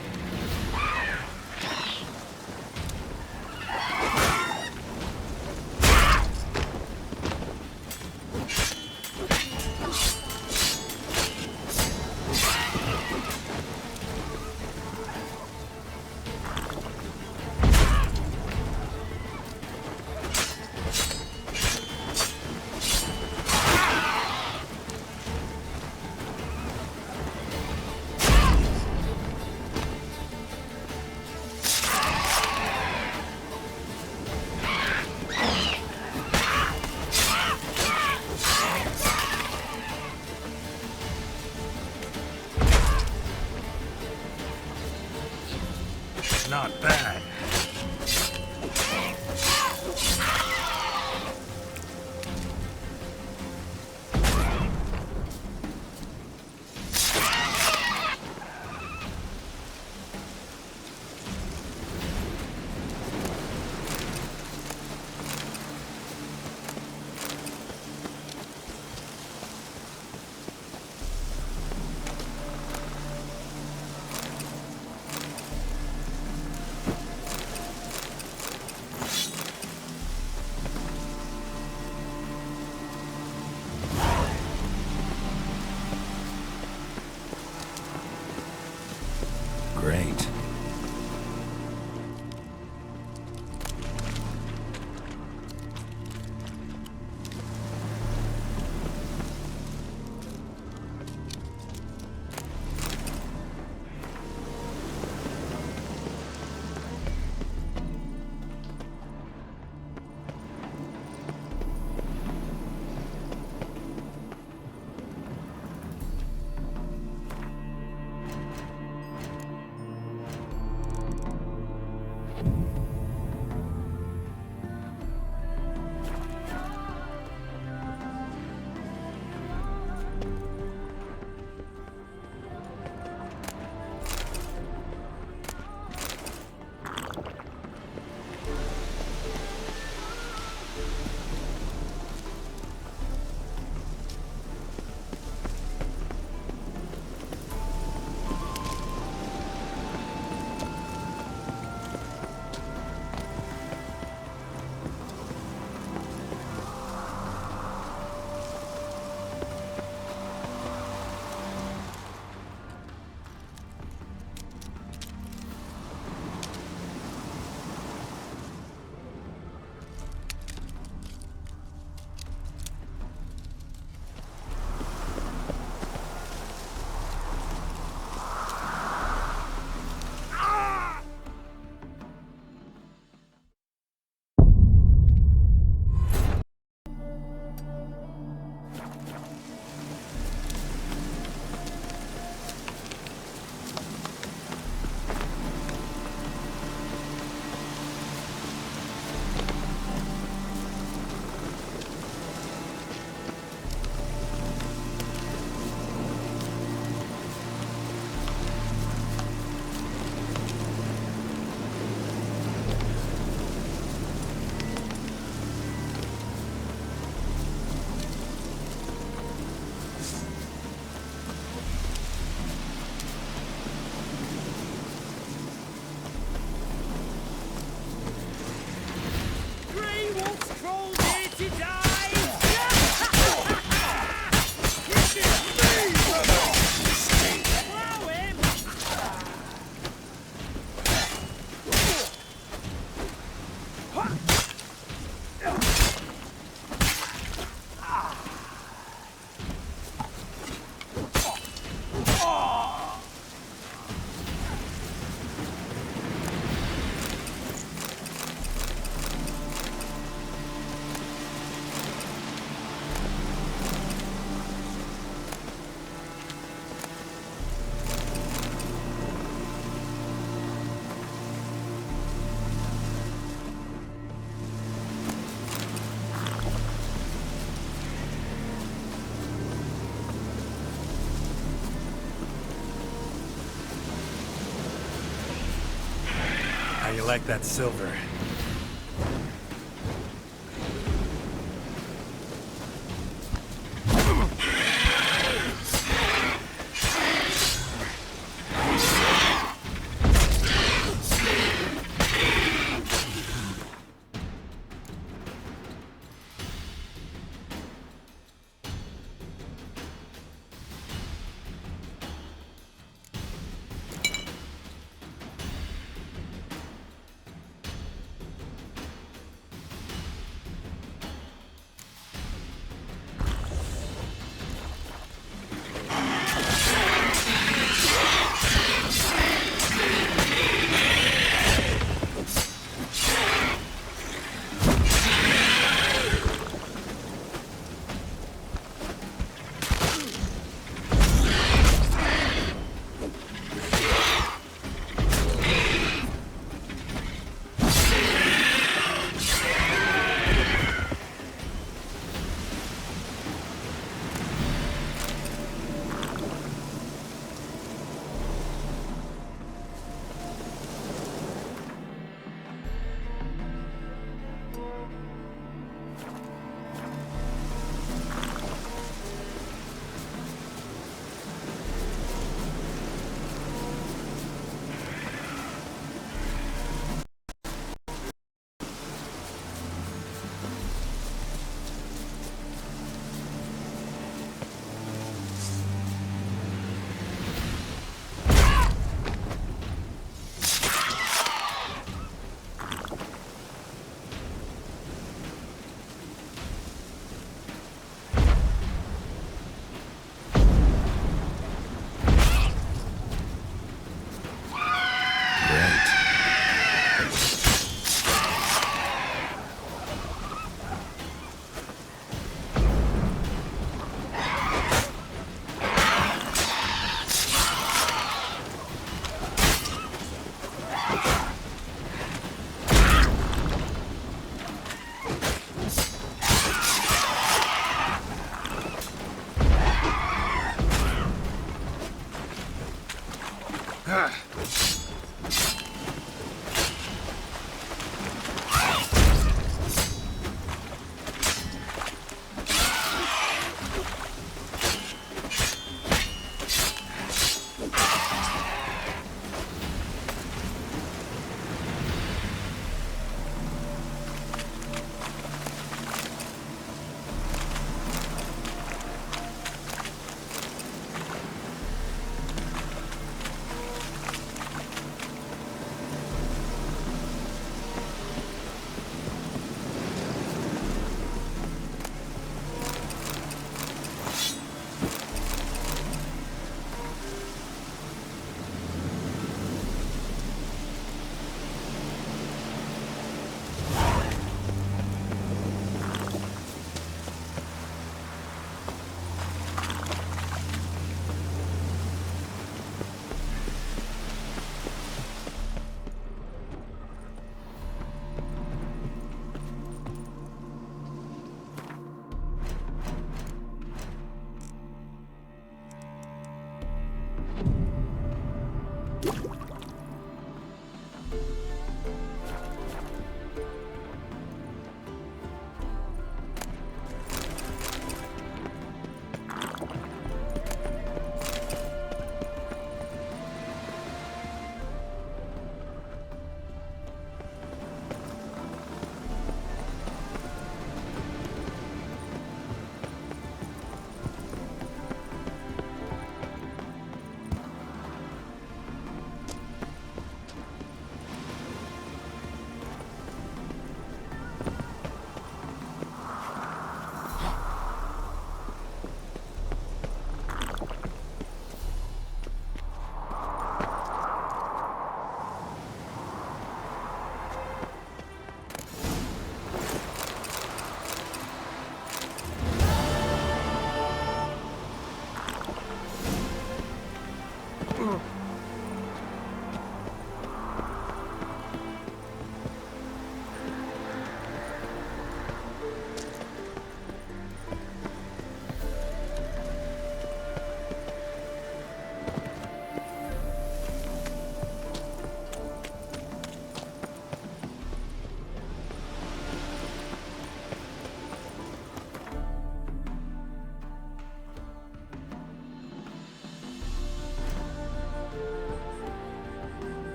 Not bad. How you like that silver?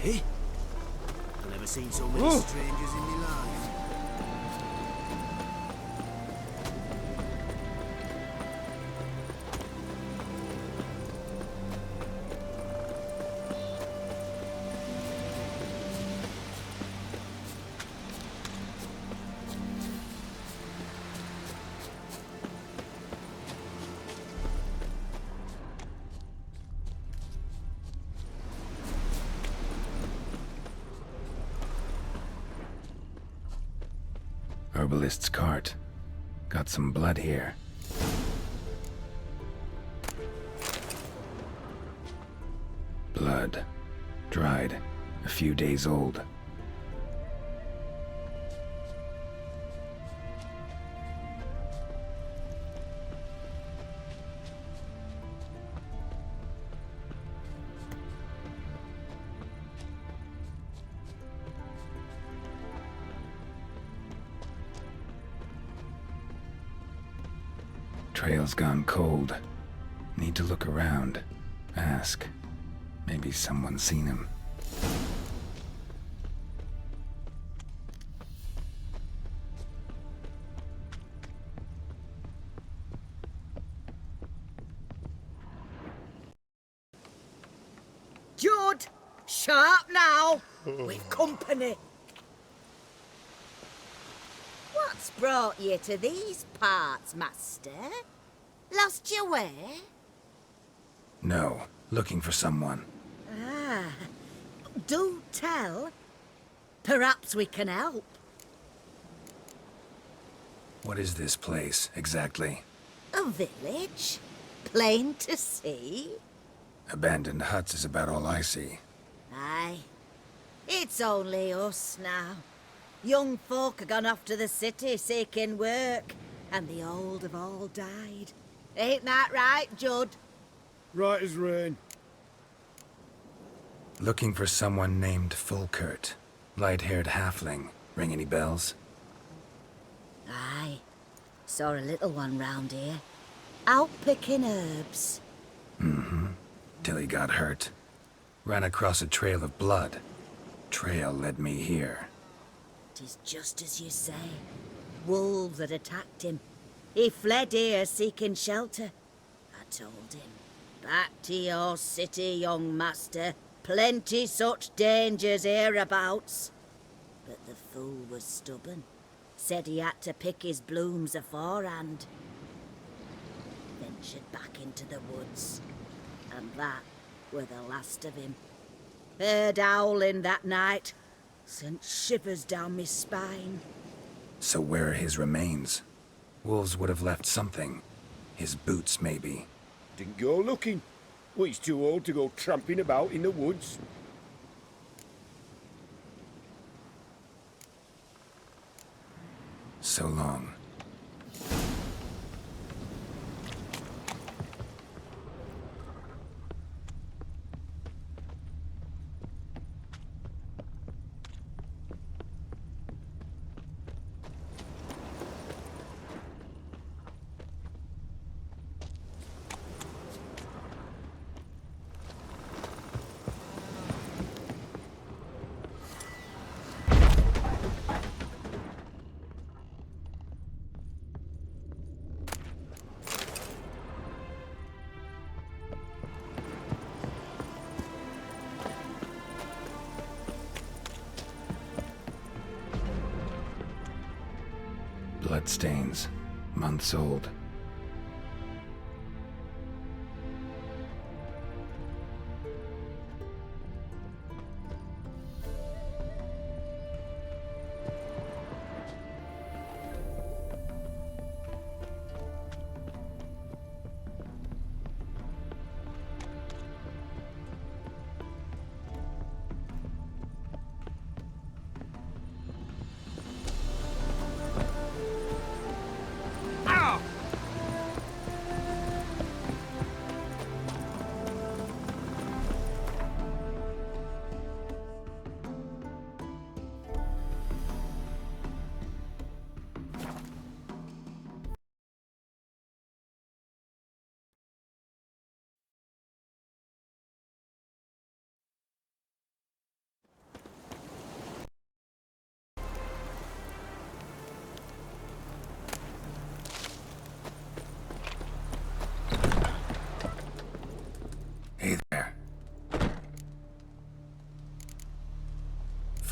Eh? I've never seen so many strangers in my life. Herbalist's cart. Got some blood here. Blood. Dried. A few days old. Trail's gone cold. Need to look around. Ask. Maybe someone's seen him. Jude! Sharp now! We've company. What's brought you to these parts, master? Lost your way? No. Looking for someone. Ah. Do tell. Perhaps we can help. What is this place, exactly? A village? Plain to see? Abandoned huts is about all I see. Aye. It's only us now. Young folk have gone off to the city seeking work, and the old have all died. Ain't that right, Judd? Right as rain. Looking for someone named Fulkert. Light-haired halfling. Ring any bells? Aye. Saw a little one round here. Out picking herbs. Mm-hmm. Till he got hurt. Ran across a trail of blood. Trail led me here. 'Tis just as you say. Wolves had attacked him. He fled here seeking shelter. I told him, back to your city, young master. Plenty such dangers hereabouts. But the fool was stubborn. Said he had to pick his blooms aforehand. Ventured back into the woods. And that were the last of him. Heard howling that night. Sent shivers down my spine. So where are his remains? Wolves would have left something. His boots, maybe. Didn't go looking. Well, he's too old to go tramping about in the woods. So long. Bloodstains. Months old.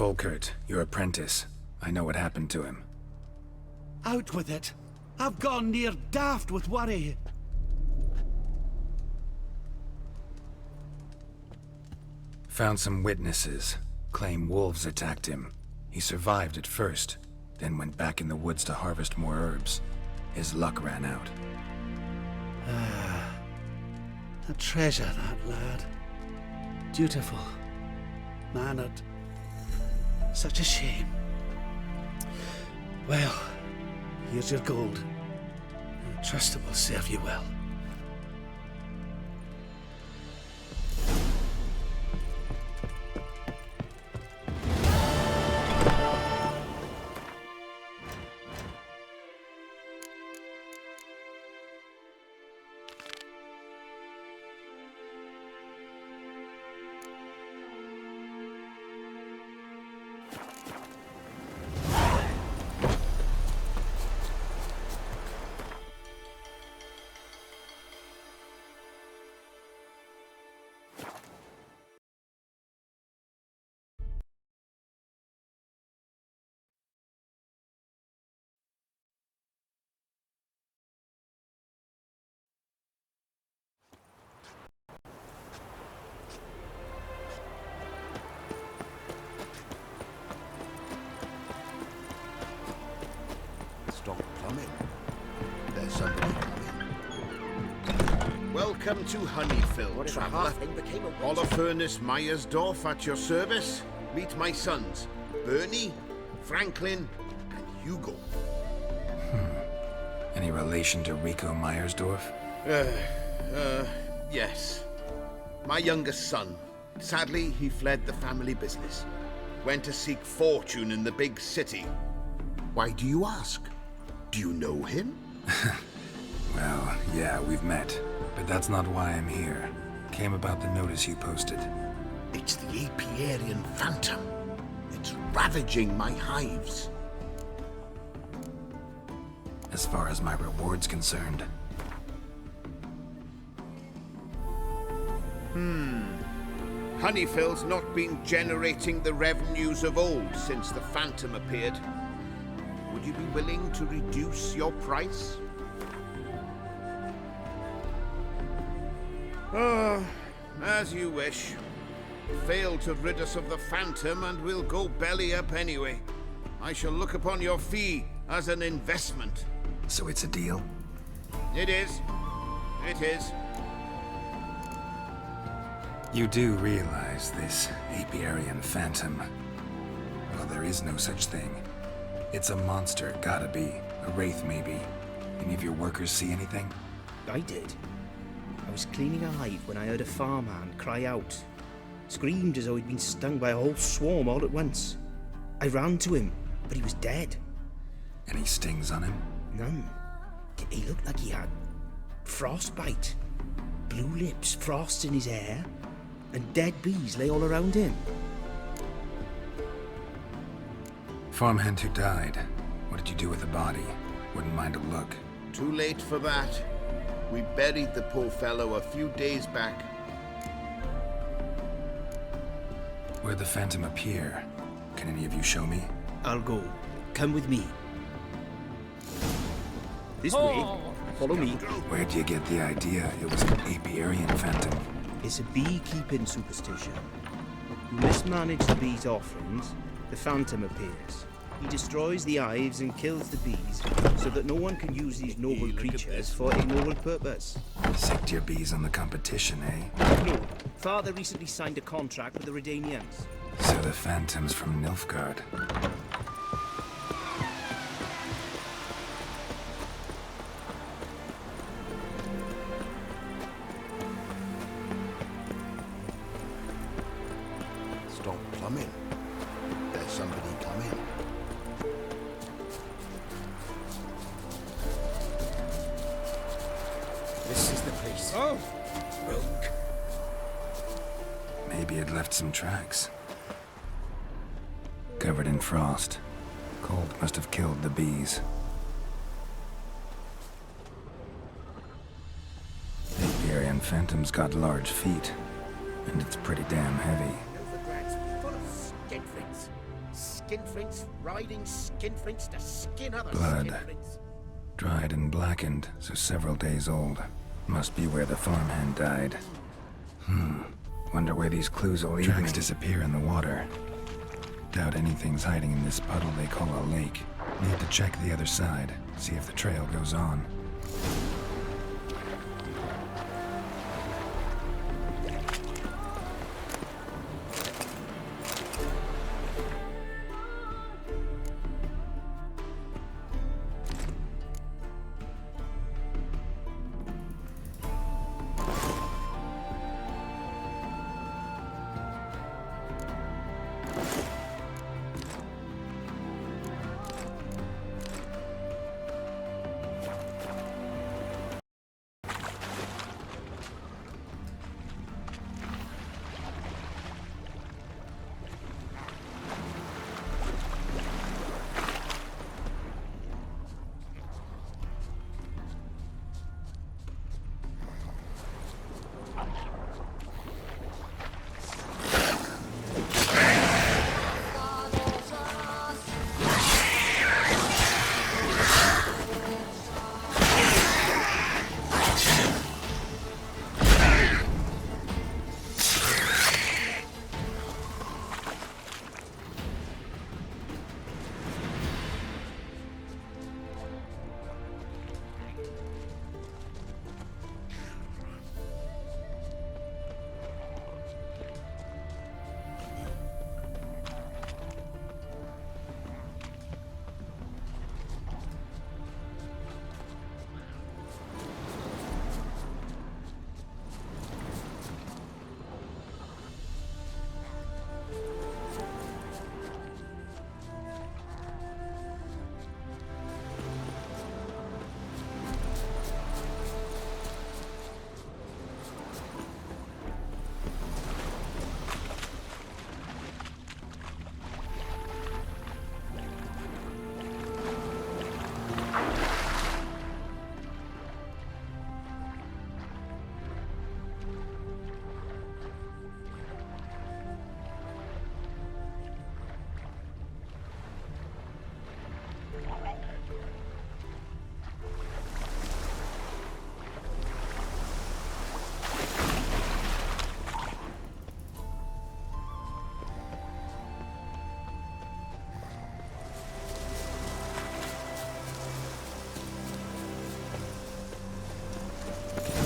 Volkert, your apprentice. I know what happened to him. Out with it. I've gone near daft with worry. Found some witnesses. Claim wolves attacked him. He survived at first, then went back in the woods to harvest more herbs. His luck ran out. A treasure, that lad. Dutiful. Mannered. Such a shame. Well, here's your gold. Trust it will serve you well. Stop plumbing. There's somebody coming. Welcome to Honeyfield, traveller. Olafurnis Myersdorf at your service. Meet my sons, Bernie, Franklin, and Hugo. Any relation to Rico Myersdorf? Yes. My youngest son. Sadly, he fled the family business. Went to seek fortune in the big city. Why do you ask? Do you know him? Well, yeah, we've met. But that's not why I'm here. Came about the notice you posted. It's the Apiarian Phantom. It's ravaging my hives. As far as my reward's concerned. Honeyfield's not been generating the revenues of old since the Phantom appeared. Would you be willing to reduce your price? As you wish. Fail to rid us of the Phantom and we'll go belly up anyway. I shall look upon your fee as an investment. So it's a deal? It is. It is. You do realize this Apiarian Phantom? Well, there is no such thing. It's a monster, gotta be. A wraith, maybe. Any of your workers see anything? I did. I was cleaning a hive when I heard a farmhand cry out. Screamed as though he'd been stung by a whole swarm all at once. I ran to him, but he was dead. Any stings on him? None. He looked like he had frostbite. Blue lips, frost in his hair, and dead bees lay all around him. Farmhand who died. What did you do with the body? Wouldn't mind a look. Too late for that. We buried the poor fellow a few days back. Where'd the Phantom appear? Can any of you show me? I'll go. Come with me. This way. Follow me. Where'd you get the idea it was an Apiarian Phantom? It's a beekeeping superstition. You mismanage the bees' offerings, the Phantom appears. He destroys the hives and kills the bees, so that no one can use these noble creatures for a noble purpose. Sicked your bees on the competition, eh? No. Father recently signed a contract with the Redanians. So the Phantom's from Nilfgaard. Stop plumbing. There's somebody coming. This is the place. Oh! Rogue. Maybe it left some tracks. Covered in frost. Cold must have killed the bees. The Apiarian Phantom's got large feet, and it's pretty damn heavy. skinflints riding skinflints to skin other Blood. skinflints. Dried and blackened, so several days old. Must be where the farmhand died. Wonder where these clues will lead me. Tracks disappear in the water. Doubt anything's hiding in this puddle they call a lake. Need to check the other side, see if the trail goes on.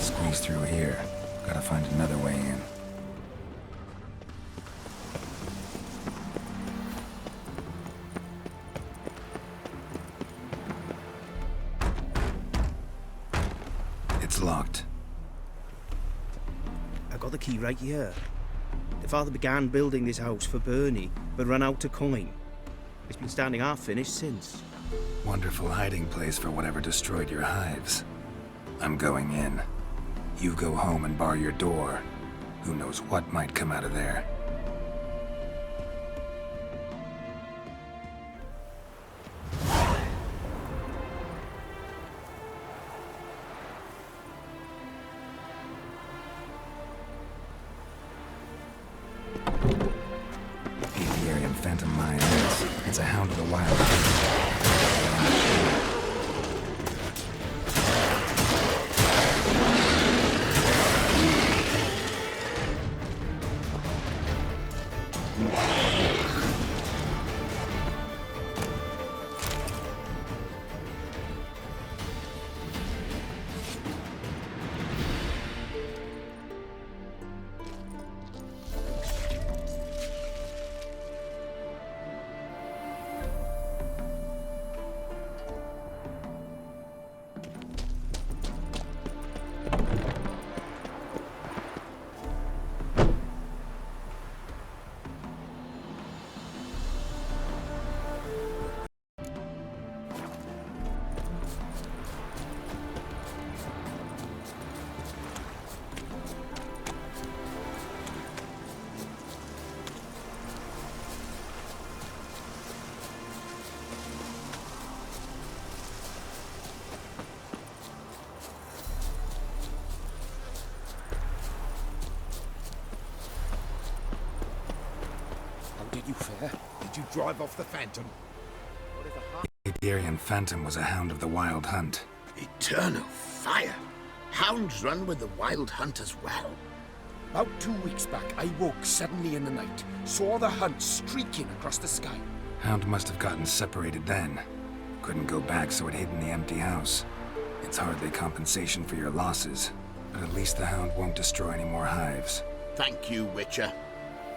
Squeeze through here. Gotta find another way in. It's locked. I got the key right here. The father began building this house for Bernie, but ran out of coin. It's been standing half finished since. Wonderful hiding place for whatever destroyed your hives. I'm going in. You go home and bar your door. Who knows what might come out of there. Apiarian phantom mine. It's a hound of the wild. Did you fare? did you drive off the Phantom? The Apiarian Phantom was a hound of the Wild Hunt. Eternal fire! Hounds run with the Wild Hunt as well. About 2 weeks back, I woke suddenly in the night, saw the hunt streaking across the sky. Hound must have gotten separated then. Couldn't go back, so it hid in the empty house. It's hardly compensation for your losses, but at least the hound won't destroy any more hives. Thank you, Witcher.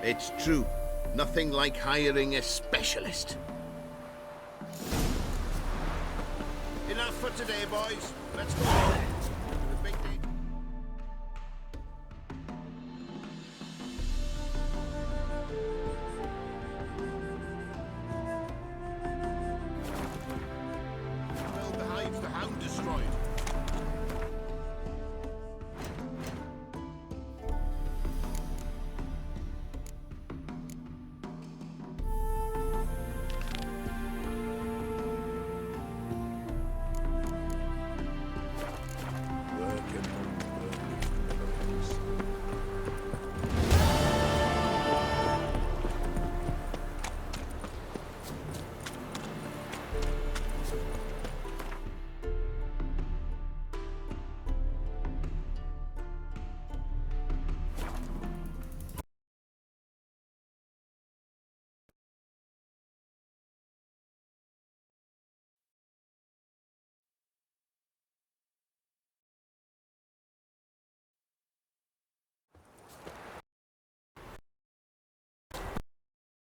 It's true. Nothing like hiring a specialist. Enough for today, boys. Let's go on to the big day. Build the hives the hound destroyed.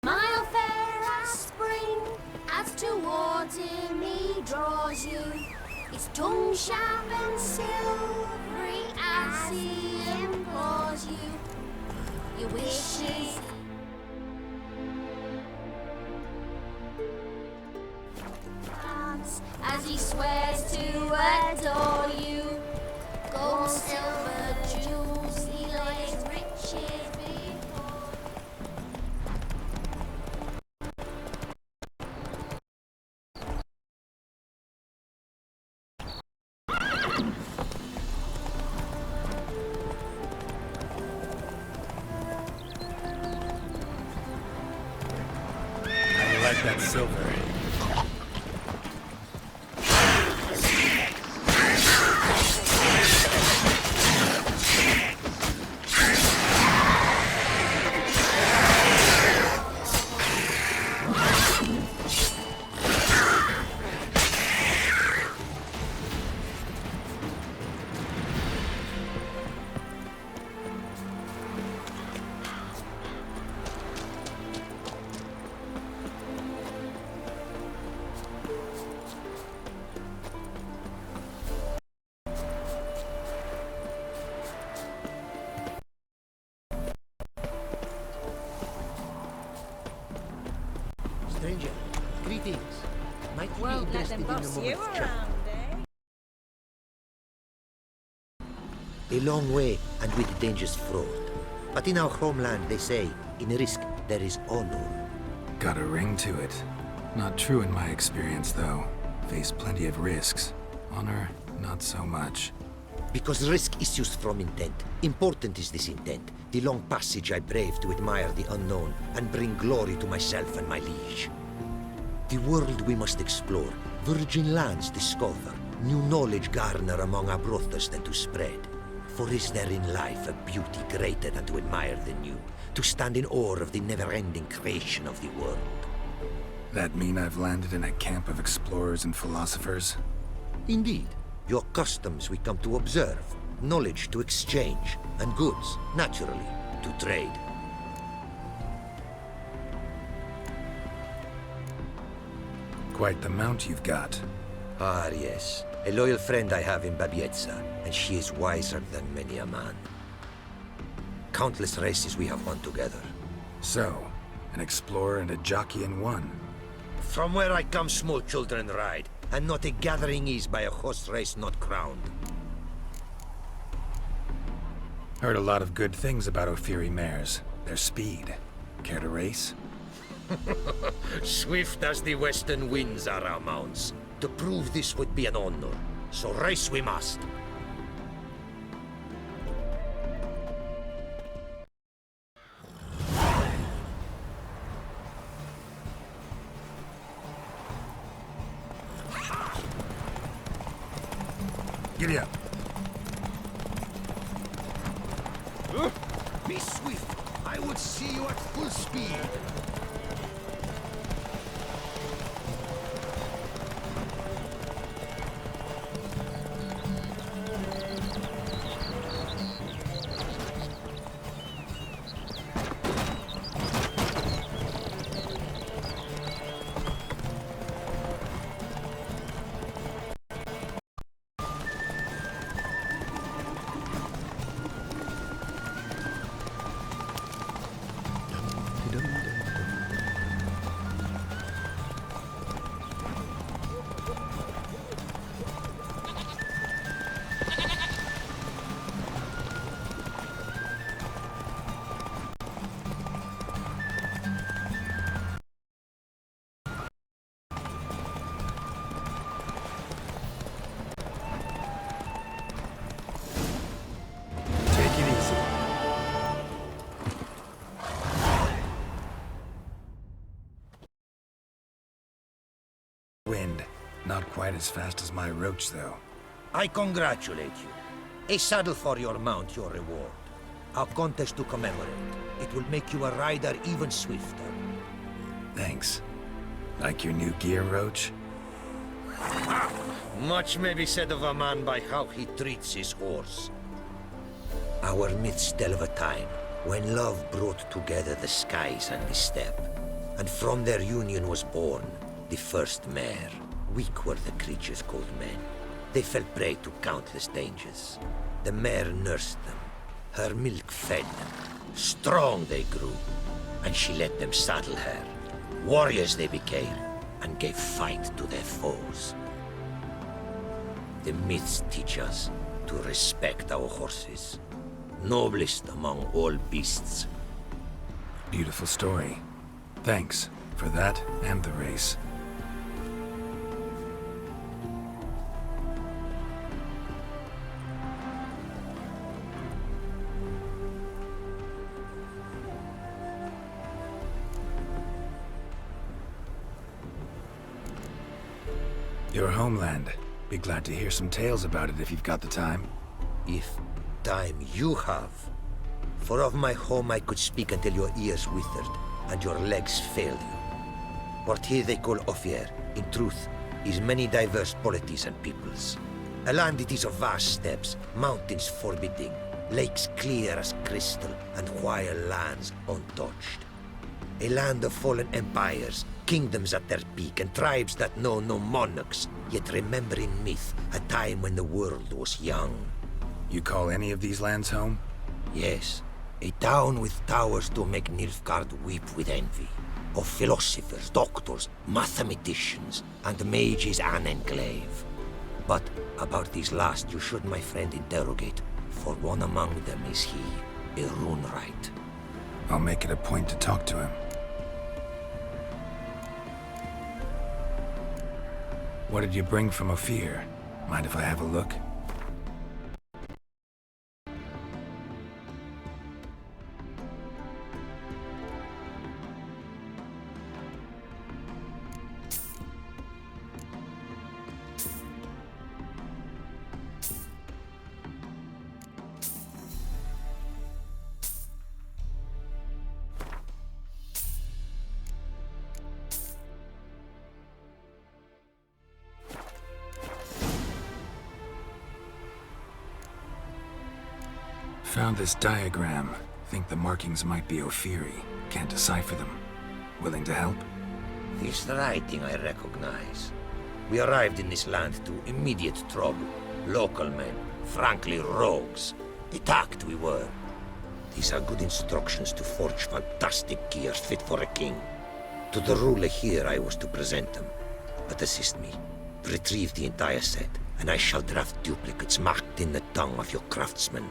Mile fair as spring, as towards him he draws you. His tongue sharp and silvery as he implores you. Your wishes as he swears to adore you. Gold, silver, jewels, he lays riches before. I like that silver. Stranger, greetings. Might you be Won't let interested them in a boss you moment's chat? around, eh? A long way and with dangers fraught. But in our homeland, they say, in risk there is honor. Got a ring to it. Not true in my experience, though. Faced plenty of risks. Honor, not so much. Because risk issues from intent. Important is this intent. The long passage I brave to admire the unknown and bring glory to myself and my liege. The world we must explore, virgin lands discover, new knowledge garner among our brothers than to spread. For is there in life a beauty greater than to admire the new, to stand in awe of the never-ending creation of the world? That mean I've landed in a camp of explorers and philosophers? Indeed. Your customs we come to observe, knowledge to exchange, and goods, naturally, to trade. Quite the mount you've got. Ah, yes. A loyal friend I have in Babietza, and she is wiser than many a man. Countless races we have won together. So, an explorer and a jockey in one. From where I come, small children ride, and not a gathering is by a horse race not crowned. Heard a lot of good things about Ophiri mares. Their speed. Care to race? Swift as the western winds are our mounts. To prove this would be an honor, so race we must. Rivia! Be swift. I would see you at full speed. Wind. Not quite as fast as my roach, though. I congratulate you. A saddle for your mount, your reward. A contest to commemorate. It will make you a rider even swifter. Thanks. Like your new gear, Roach? Much may be said of a man by how he treats his horse. Our myths tell of a time when love brought together the skies and the steppe, and from their union was born the first mare. Weak were the creatures called men. They fell prey to countless dangers. The mare nursed them. Her milk fed them. Strong they grew, and she let them saddle her. Warriors they became, and gave fight to their foes. The myths teach us to respect our horses, noblest among all beasts. Beautiful story. Thanks for that and the race. Your homeland. Be glad to hear some tales about it if you've got the time. If time you have. For of my home I could speak until your ears withered and your legs failed you. What here they call Ophir, in truth, is many diverse polities and peoples. A land it is of vast steppes, mountains forbidding, lakes clear as crystal, and wild lands untouched. A land of fallen empires, kingdoms at their peak, and tribes that know no monarchs, yet remember in myth a time when the world was young. You call any of these lands home? Yes. A town with towers to make Nilfgaard weep with envy. Of philosophers, doctors, mathematicians, and mages an enclave. But about these last you should, my friend, interrogate, for one among them is he, a rune-wright. I'll make it a point to talk to him. What did you bring from Ophir? Mind if I have a look? Found this diagram. Think the markings might be Ophiri. Can't decipher them. Willing to help? This writing I recognize. We arrived in this land to immediate trouble. Local men, frankly rogues. Attacked we were. These are good instructions to forge fantastic gears fit for a king. To the ruler here I was to present them. But assist me. Retrieve the entire set, and I shall draft duplicates marked in the tongue of your craftsmen.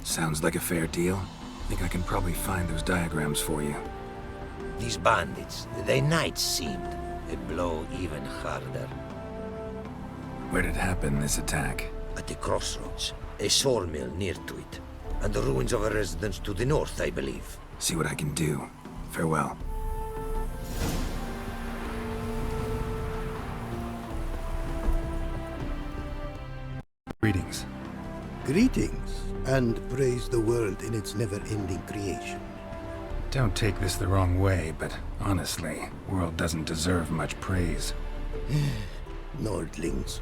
Sounds like a fair deal. Think I can probably find those diagrams for you. These bandits, they knights seemed. They blow even harder. Where did it happen, this attack? At the crossroads. A sawmill near to it. And the ruins of a residence to the north, I believe. See what I can do. Farewell. Greetings. Greetings, and praise the world in its never-ending creation. Don't take this the wrong way, but honestly, world doesn't deserve much praise. Nordlings.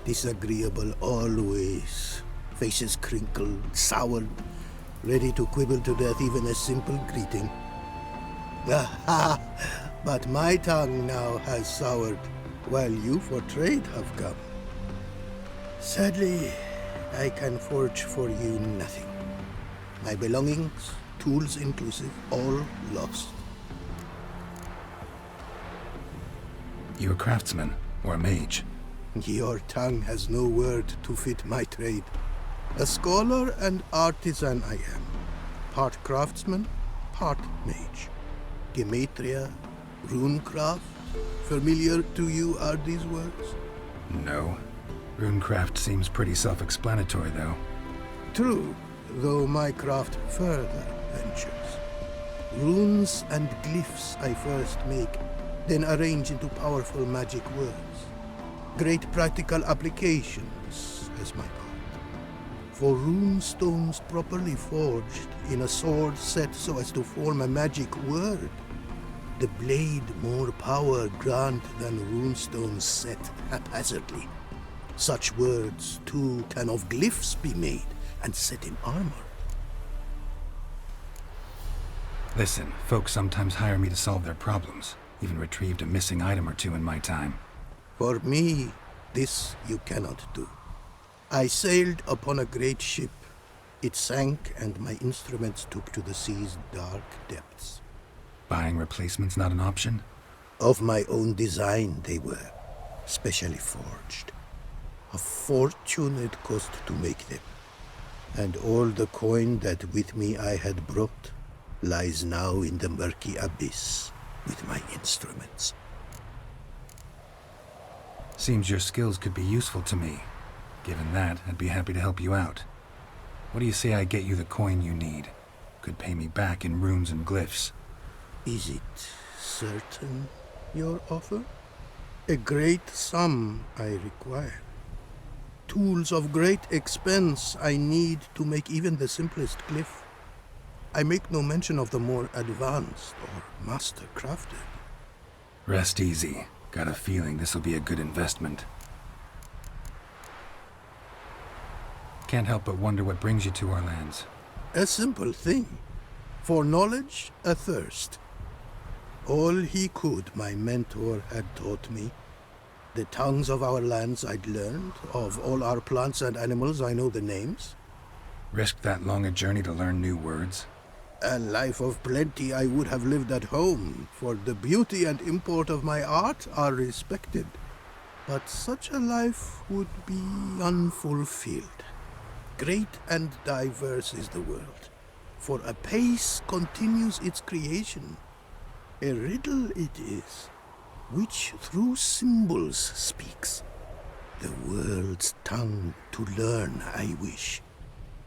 Disagreeable always. Faces crinkled, soured, ready to quibble to death even a simple greeting. Aha! But my tongue now has soured, while you for trade have come. Sadly, I can forge for you nothing. My belongings, tools inclusive, all lost. You a craftsman, or a mage? Your tongue has no word to fit my trade. A scholar and artisan I am. Part craftsman, part mage. Gematria, runecraft, familiar to you are these words? No. Runecraft seems pretty self-explanatory, though. True, though my craft further ventures. Runes and glyphs I first make, then arrange into powerful magic words. Great practical applications as my part. For rune stones properly forged in a sword set so as to form a magic word, the blade more power grant than runestones set haphazardly. Such words, too, can of glyphs be made and set in armor. Listen, folks sometimes hire me to solve their problems. Even retrieved a missing item or two in my time. For me, this you cannot do. I sailed upon a great ship. It sank, and my instruments took to the sea's dark depths. Buying replacements not an option? Of my own design they were, specially forged. A fortune it cost to make them. And all the coin that with me I had brought lies now in the murky abyss with my instruments. Seems your skills could be useful to me. Given that, I'd be happy to help you out. What do you say I get you the coin you need? Could pay me back in runes and glyphs. Is it certain, your offer? A great sum I require. Tools of great expense I need to make even the simplest glyph. I make no mention of the more advanced or master-crafted. Rest easy. Got a feeling this'll be a good investment. Can't help but wonder what brings you to our lands. A simple thing. For knowledge, a thirst. All he could, my mentor had taught me. The tongues of our lands I'd learned. Of all our plants and animals, I know the names. Risked that long a journey to learn new words? A life of plenty I would have lived at home, for the beauty and import of my art are respected. But such a life would be unfulfilled. Great and diverse is the world, for a pace continues its creation. A riddle it is, which through symbols speaks. The world's tongue to learn I wish,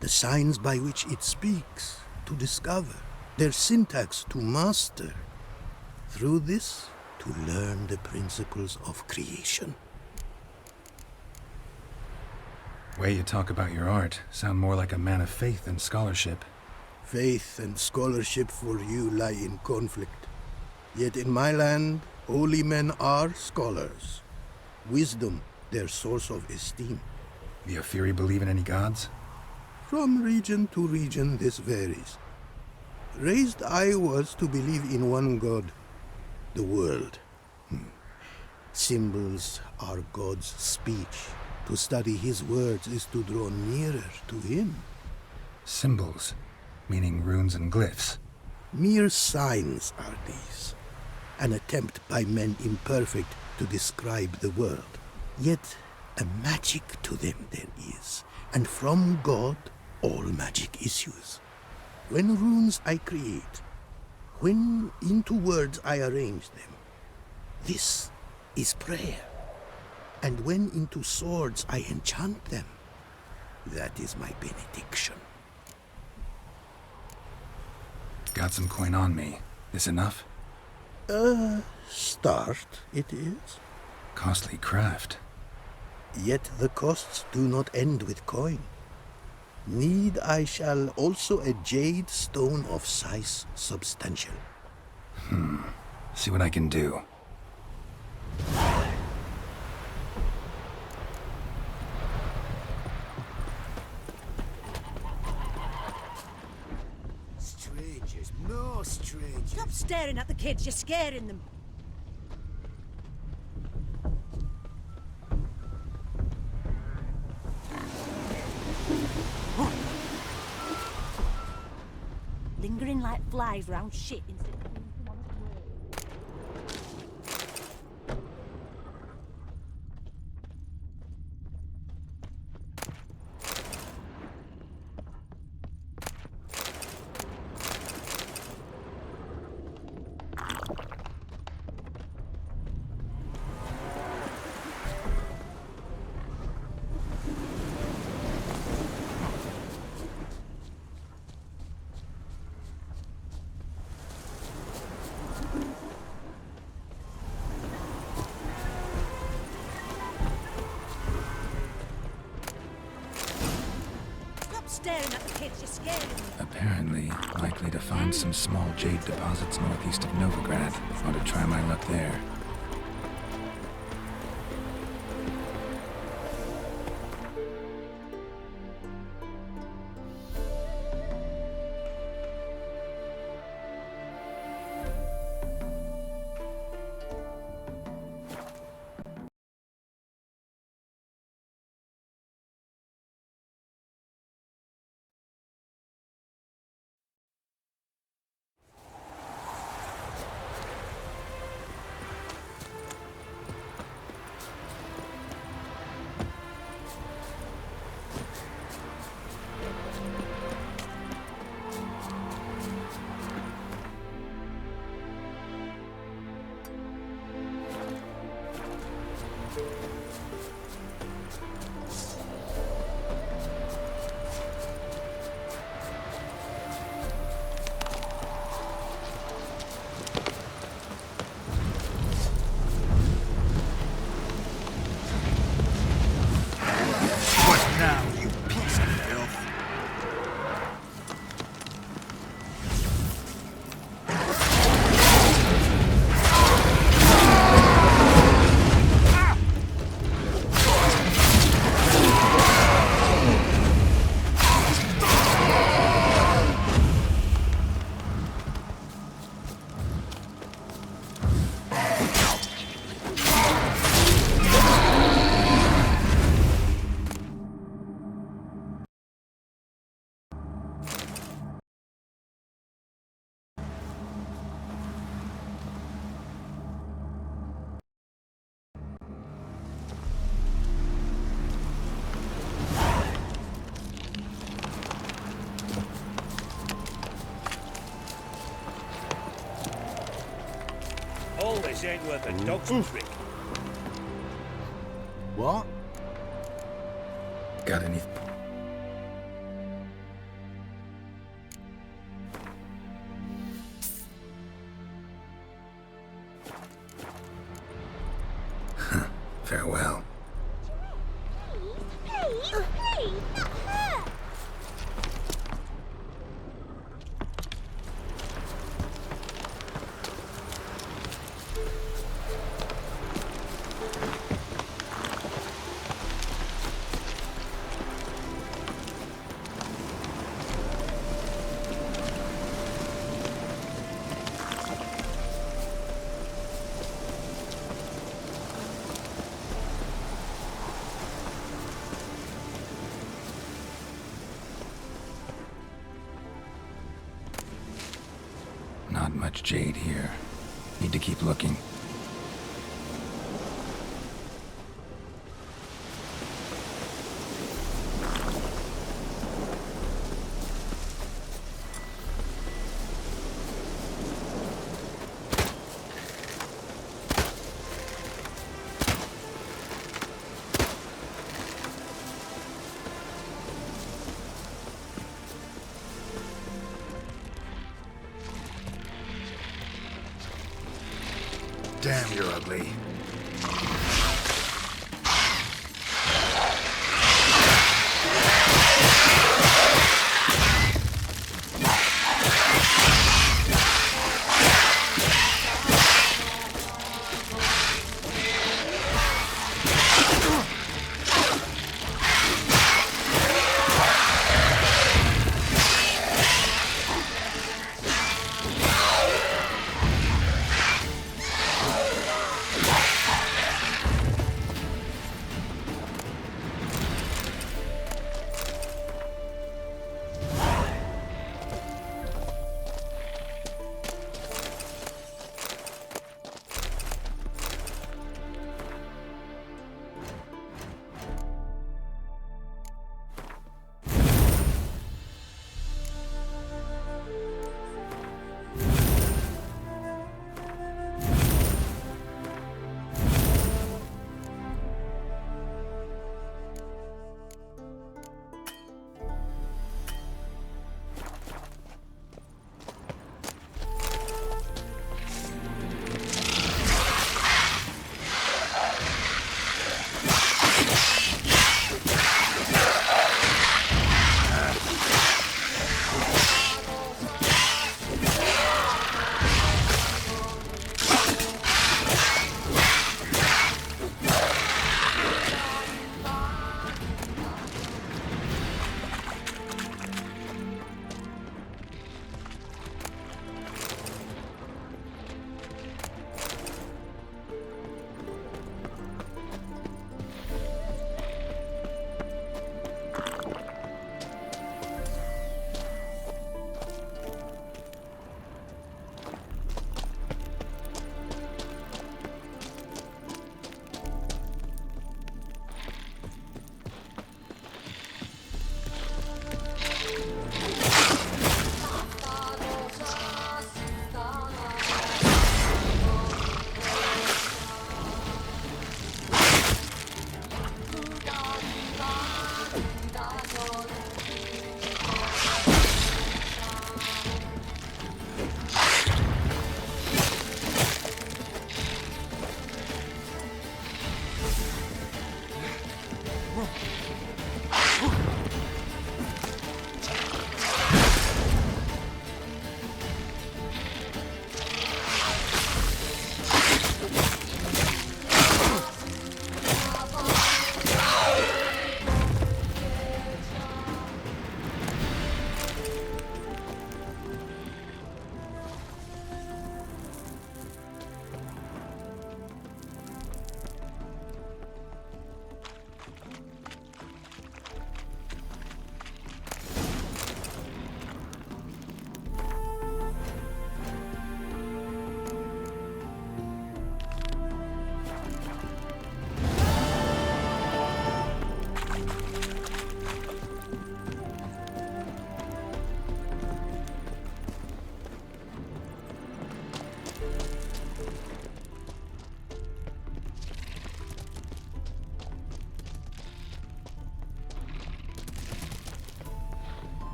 the signs by which it speaks to discover, their syntax to master. Through this, to learn the principles of creation. Way you talk about your art, sound more like a man of faith than scholarship. Faith and scholarship for you lie in conflict. Yet in my land, holy men are scholars. Wisdom, their source of esteem. The Ophiri believe in any gods? From region to region, this varies. Raised I was to believe in one god, the world. Symbols are God's speech. To study his words is to draw nearer to him. Symbols, meaning runes and glyphs. Mere signs are these. An attempt by men imperfect to describe the world. Yet a magic to them there is, and from God all magic issues. When runes I create, when into words I arrange them, this is prayer. And when into swords I enchant them, that is my benediction. Got some coin on me. This enough? Start it is. Costly craft. Yet the costs do not end with coin. Need I shall also a jade stone of size substantial. See what I can do. Strangers, no strangers. Stop staring at the kids, you're scaring them. Lingering like flies round shit instead of doing some honest work. Staring at the kids, you're scaring them. Apparently, likely to find some small jade deposits northeast of Novigrad. Ought to try my luck there. All this ain't worth a dog's trick. What? Got any... Farewell. Hey, that hurt! Not much jade here. Need to keep looking. Damn, you're ugly.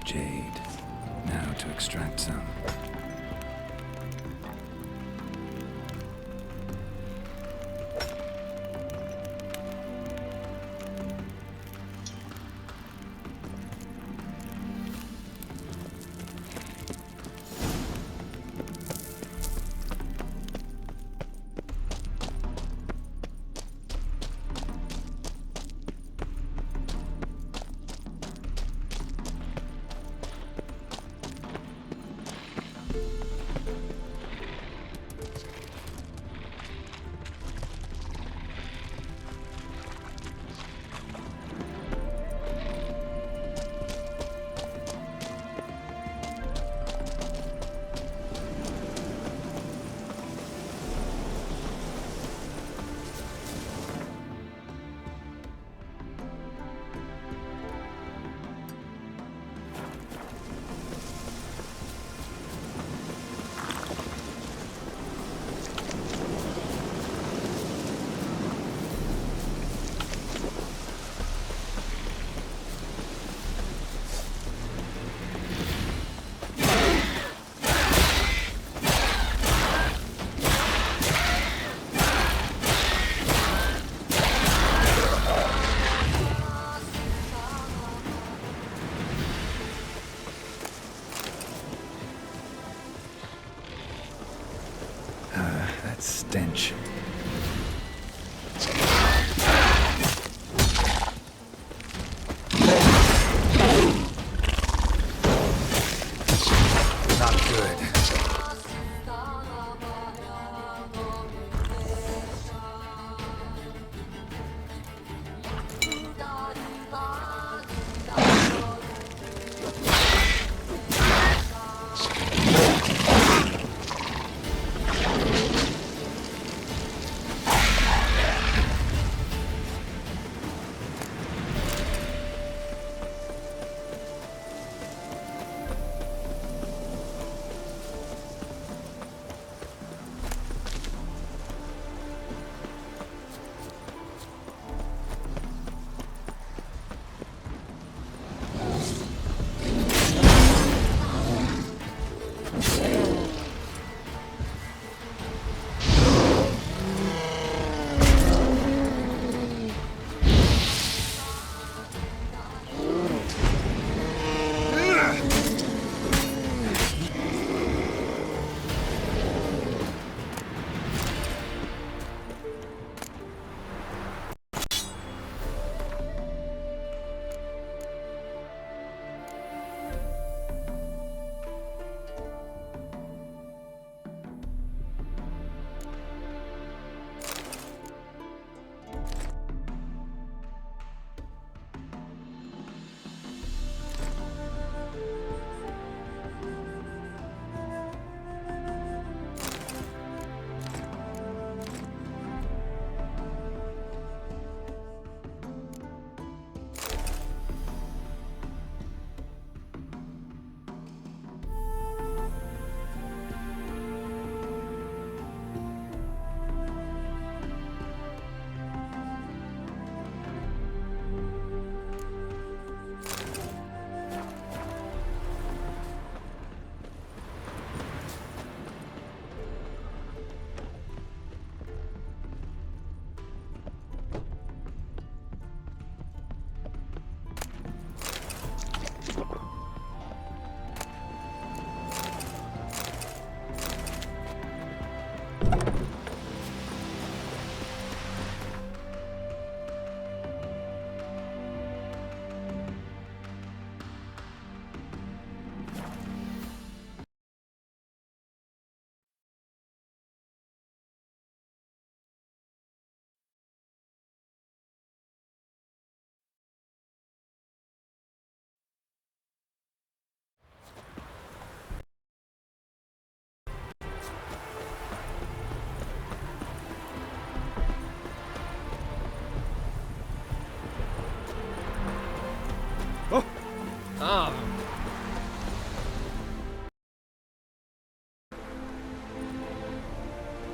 Jade. Now to extract some. That stench. Not good.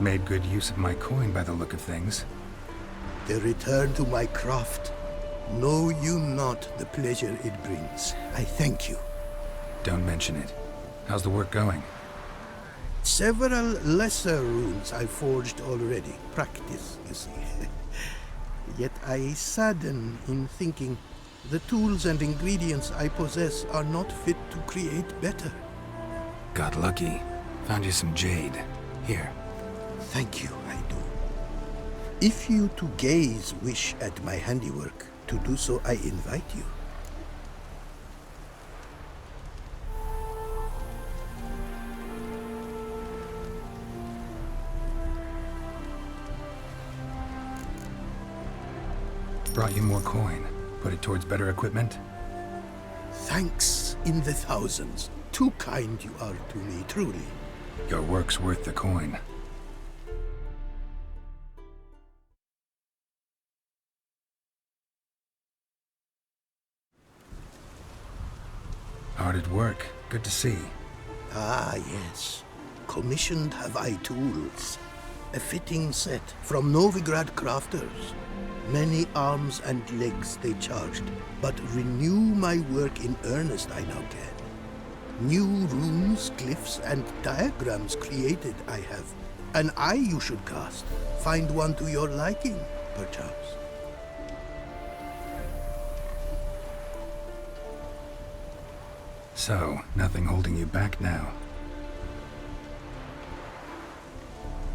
Made good use of my coin by the look of things. The return to my craft. Know you not the pleasure it brings. I thank you. Don't mention it. How's the work going? Several lesser runes I forged already. Practice, you see. Yet I sadden in thinking the tools and ingredients I possess are not fit to create better. Got lucky. Found you some jade. Here. Thank you, I do. If you to gaze wish at my handiwork, to do so I invite you. Brought you more coin. Put it towards better equipment? Thanks in the thousands. Too kind you are to me, truly. Your work's worth the coin. Hard at work. Good to see. Ah, yes. Commissioned have I tools. A fitting set from Novigrad crafters. Many arms and legs they charged, but renew my work in earnest I now can. New runes, glyphs, and diagrams created I have. An eye you should cast. Find one to your liking, perchance. So, nothing holding you back now?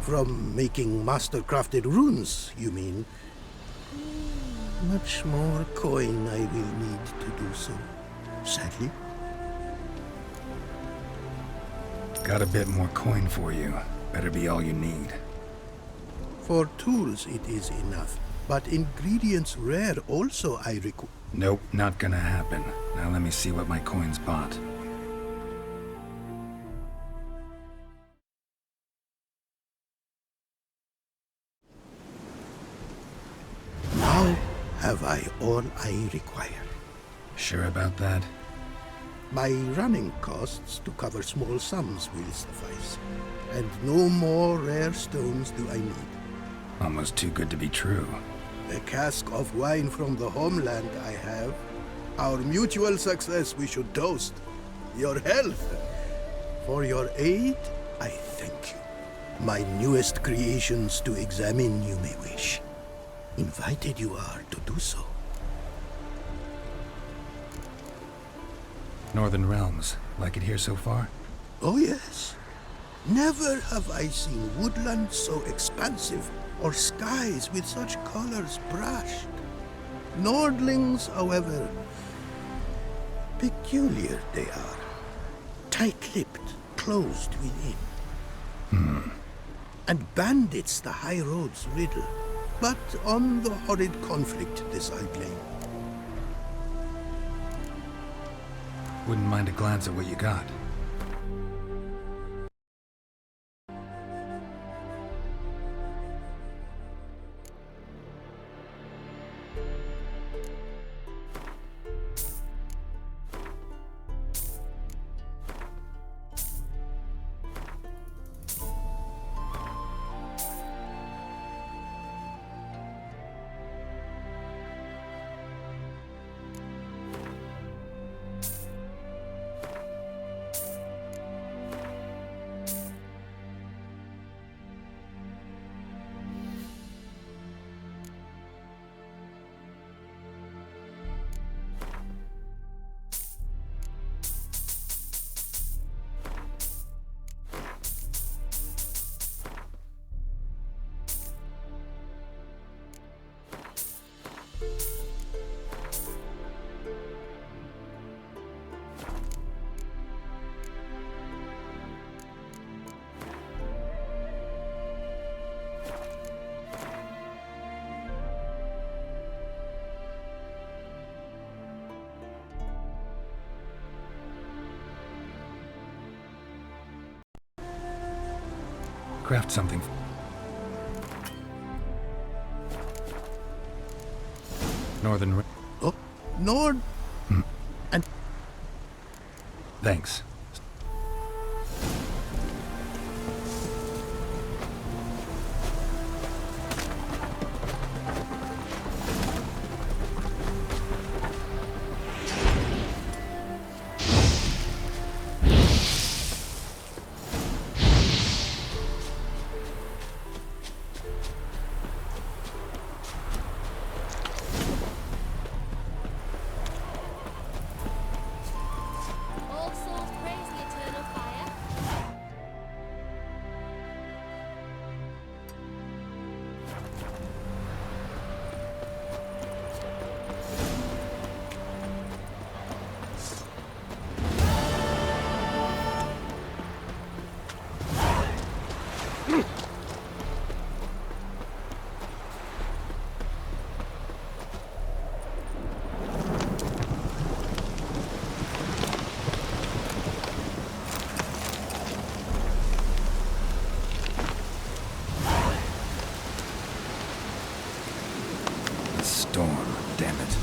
From making master-crafted runes, you mean? Much more coin I will need to do so, sadly. Got a bit more coin for you. Better be all you need. For tools it is enough, but ingredients rare also I require. Nope, not gonna happen. Now let me see what my coin's bought. Now have I all I require. Sure about that? My running costs to cover small sums will suffice, and no more rare stones do I need. Almost too good to be true. A cask of wine from the homeland I have. Our mutual success we should toast. Your health. For your aid, I thank you. My newest creations to examine you may wish. Invited you are to do so. Northern Realms. Like it here so far? Oh yes. Never have I seen woodland so expansive, or skies with such colors brushed. Nordlings, however, peculiar they are. Tight-lipped, closed within. And bandits the high roads riddle. But on the horrid conflict this I blame. Wouldn't mind a glance at what you got. Craft something. Oh, Nord. And Thanks. All souls praise the eternal fire. The storm, damn it.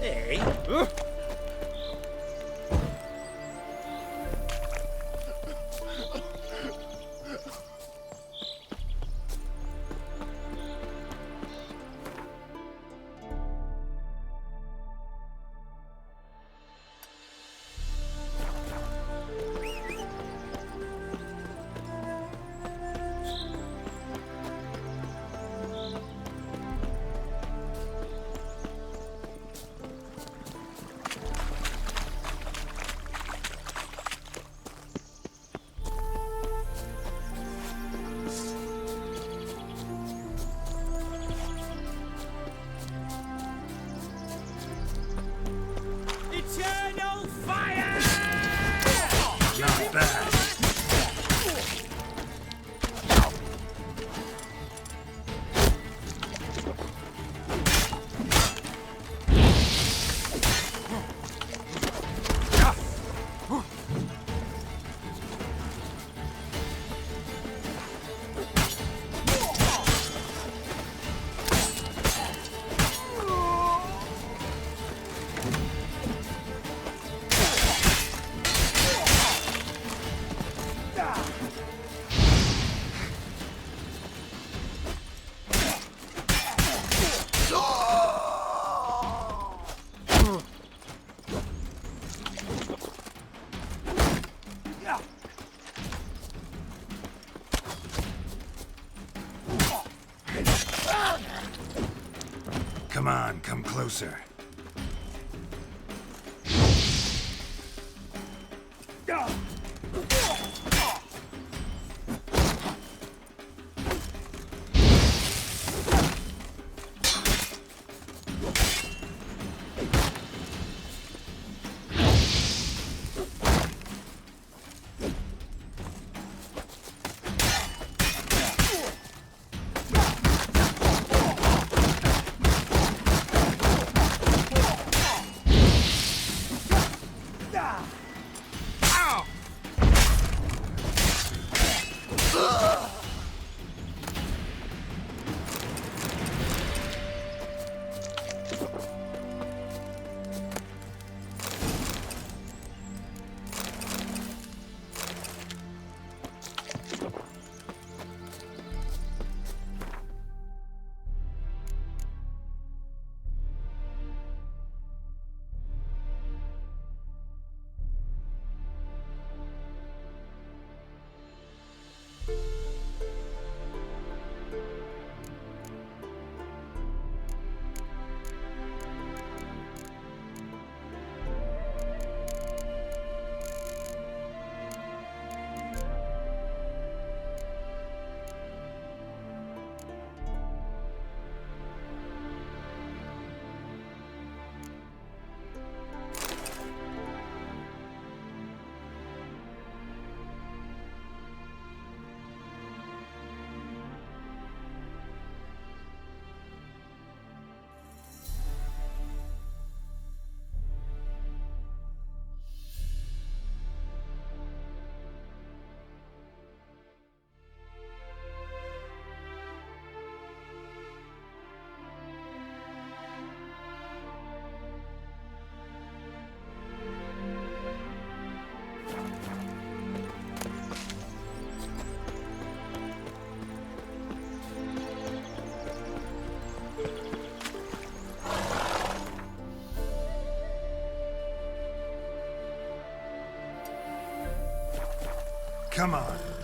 Hey. Eternal fire! Not bad. Come on, come closer. Come on.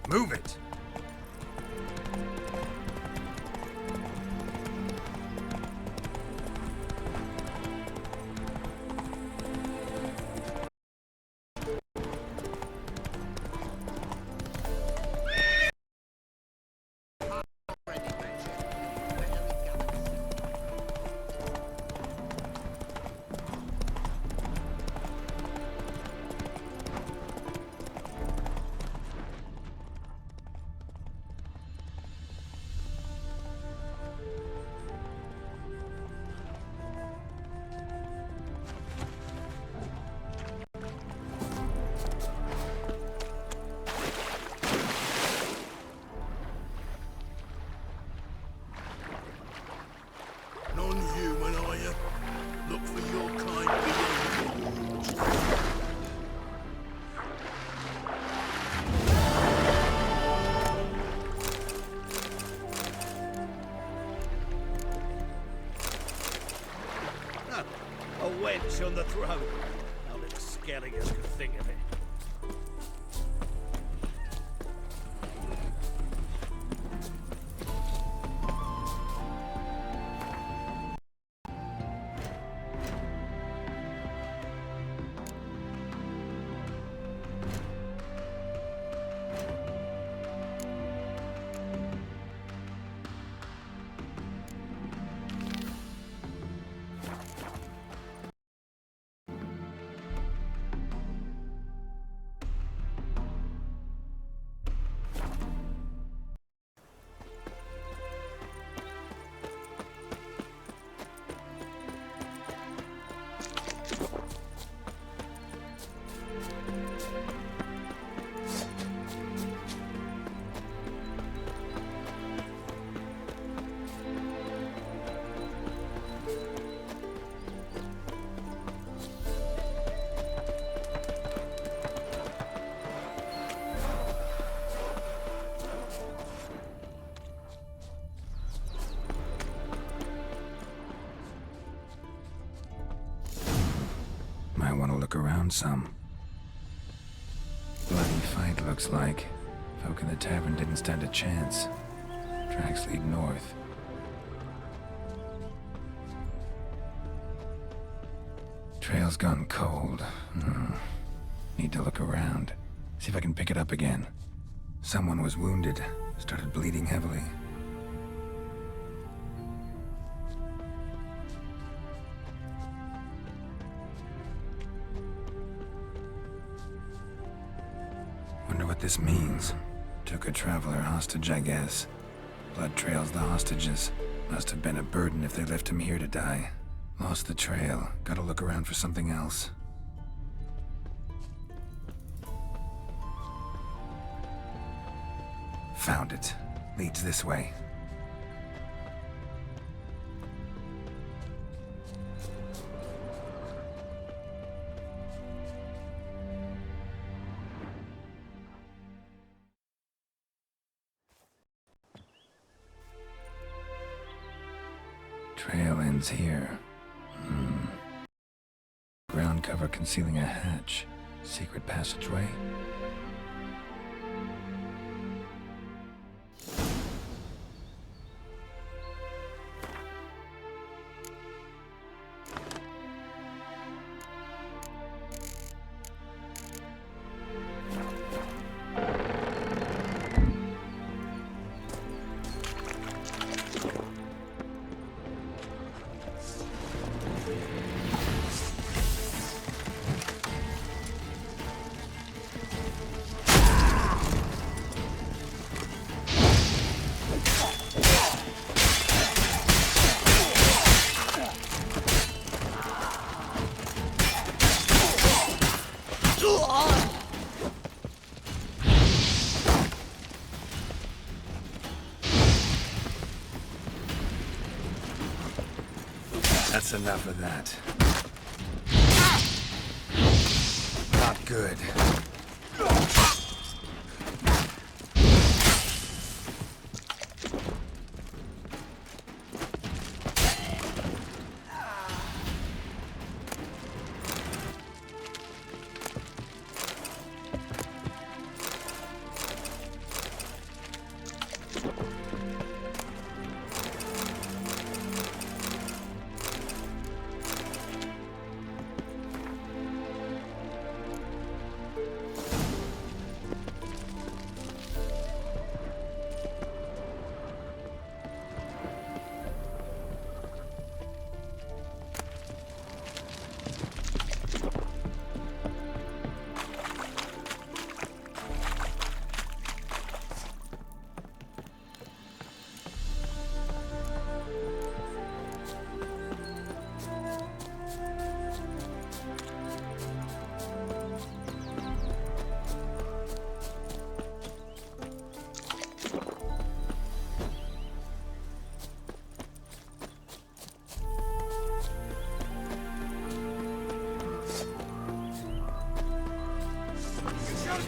Move it! Non-human, are you? Look for your kind beyond the walls. A wench on the throne. How little skelligers could think of it. Might want to look around some. Bloody fight, looks like. Folk in the tavern didn't stand a chance. Tracks lead north. Trail's gone cold. Need to look around. See if I can pick it up again. Someone was wounded. Started bleeding heavily. Wonder what this means. Took a traveler hostage, I guess. Blood trails the hostages. Must have been a burden if they left him here to die. Lost the trail. Gotta look around for something else. Found it. Leads this way. Trail ends here. Ground cover concealing a hatch. Secret passageway. That's enough of that. Not good.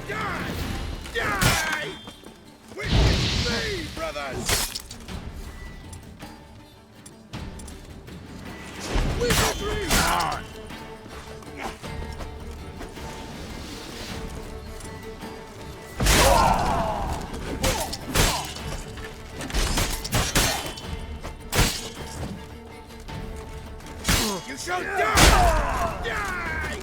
Die! Die! Witness me, brothers! Witness me! You shall die! Die!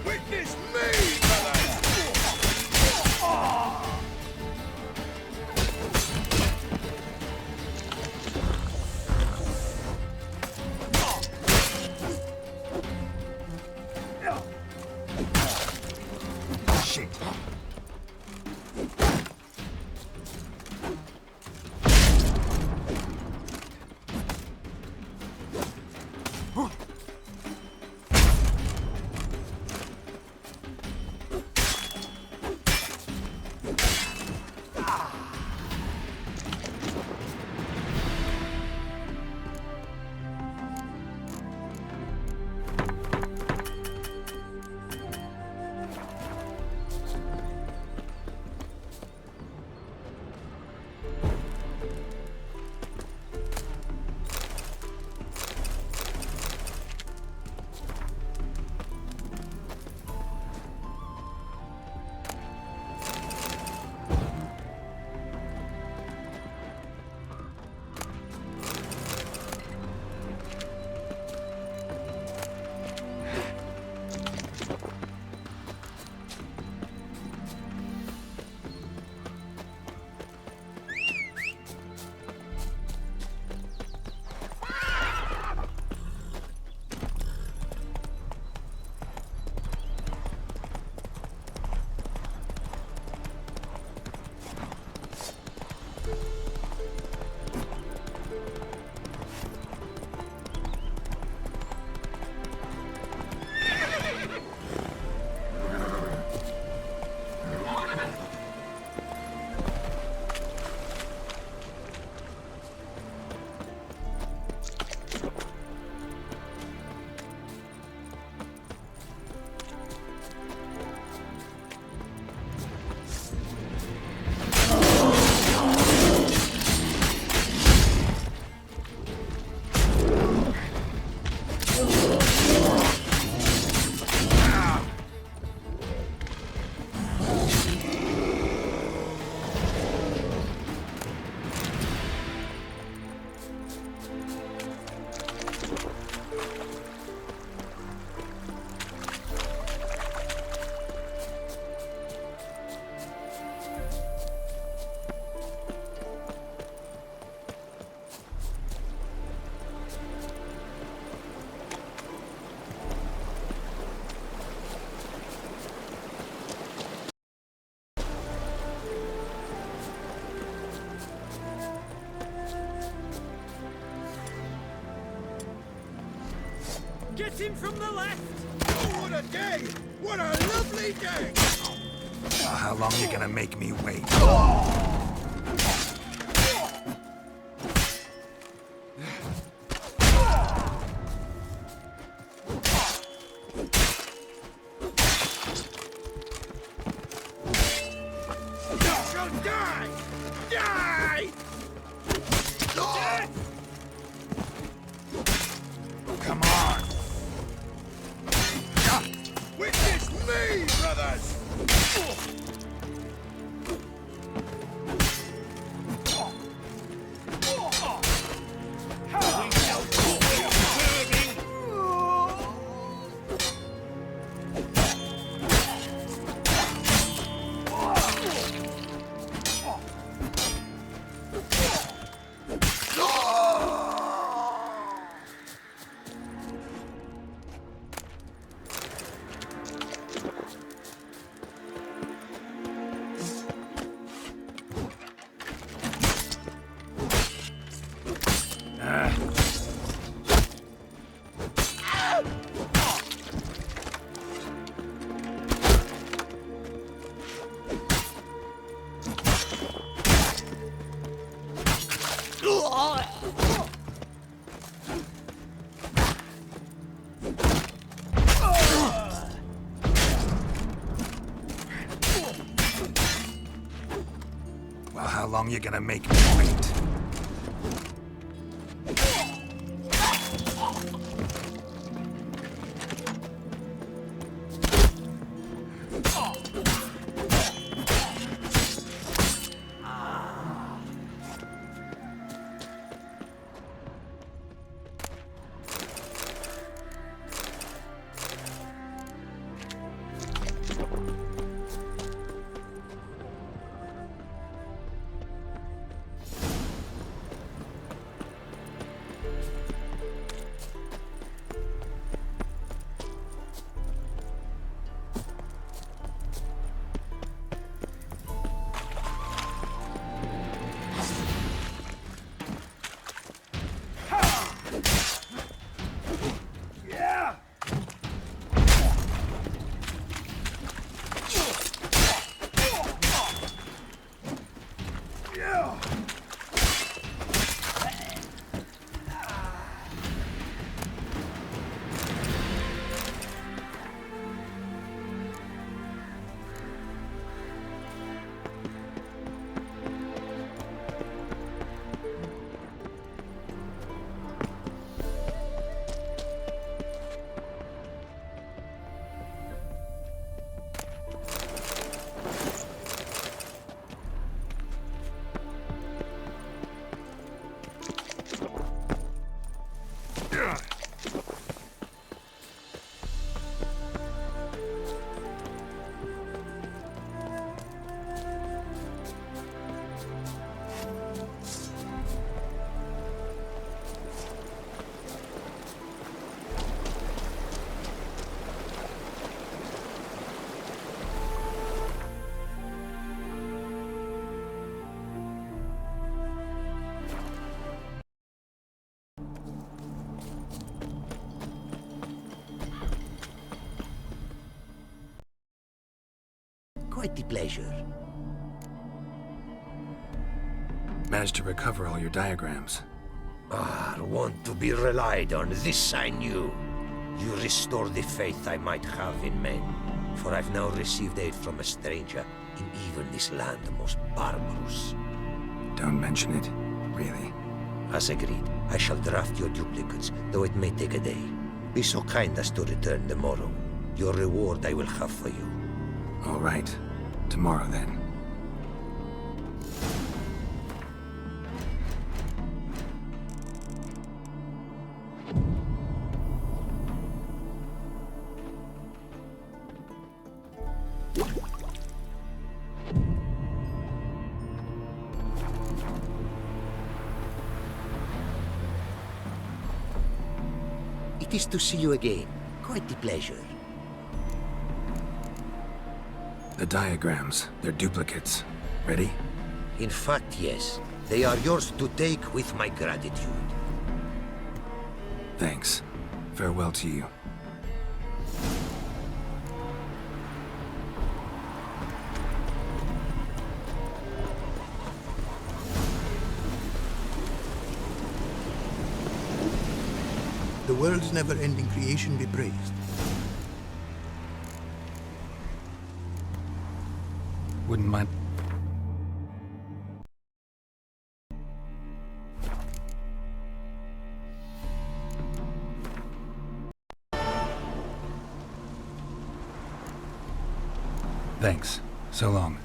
Witness me, brothers! Shit. Get him from the left! Oh, what a day! What a lovely day! How long you gonna make me wait? Come on! Witness me, brothers! Well, how long you gonna make me wait? Quite the pleasure. Managed to recover all your diagrams. Want to be relied on, this I knew. You restore the faith I might have in men, for I've now received aid from a stranger in even this land most barbarous. Don't mention it, really. As agreed, I shall draft your duplicates, though it may take a day. Be so kind as to return tomorrow. Your reward I will have for you. All right. Tomorrow, then. It is to see you again. Quite the pleasure. The diagrams, they're duplicates. Ready? In fact, yes. They are yours to take with my gratitude. Thanks. Farewell to you. the world's never-ending creation be praised. Wouldn't mind. Thanks. So long.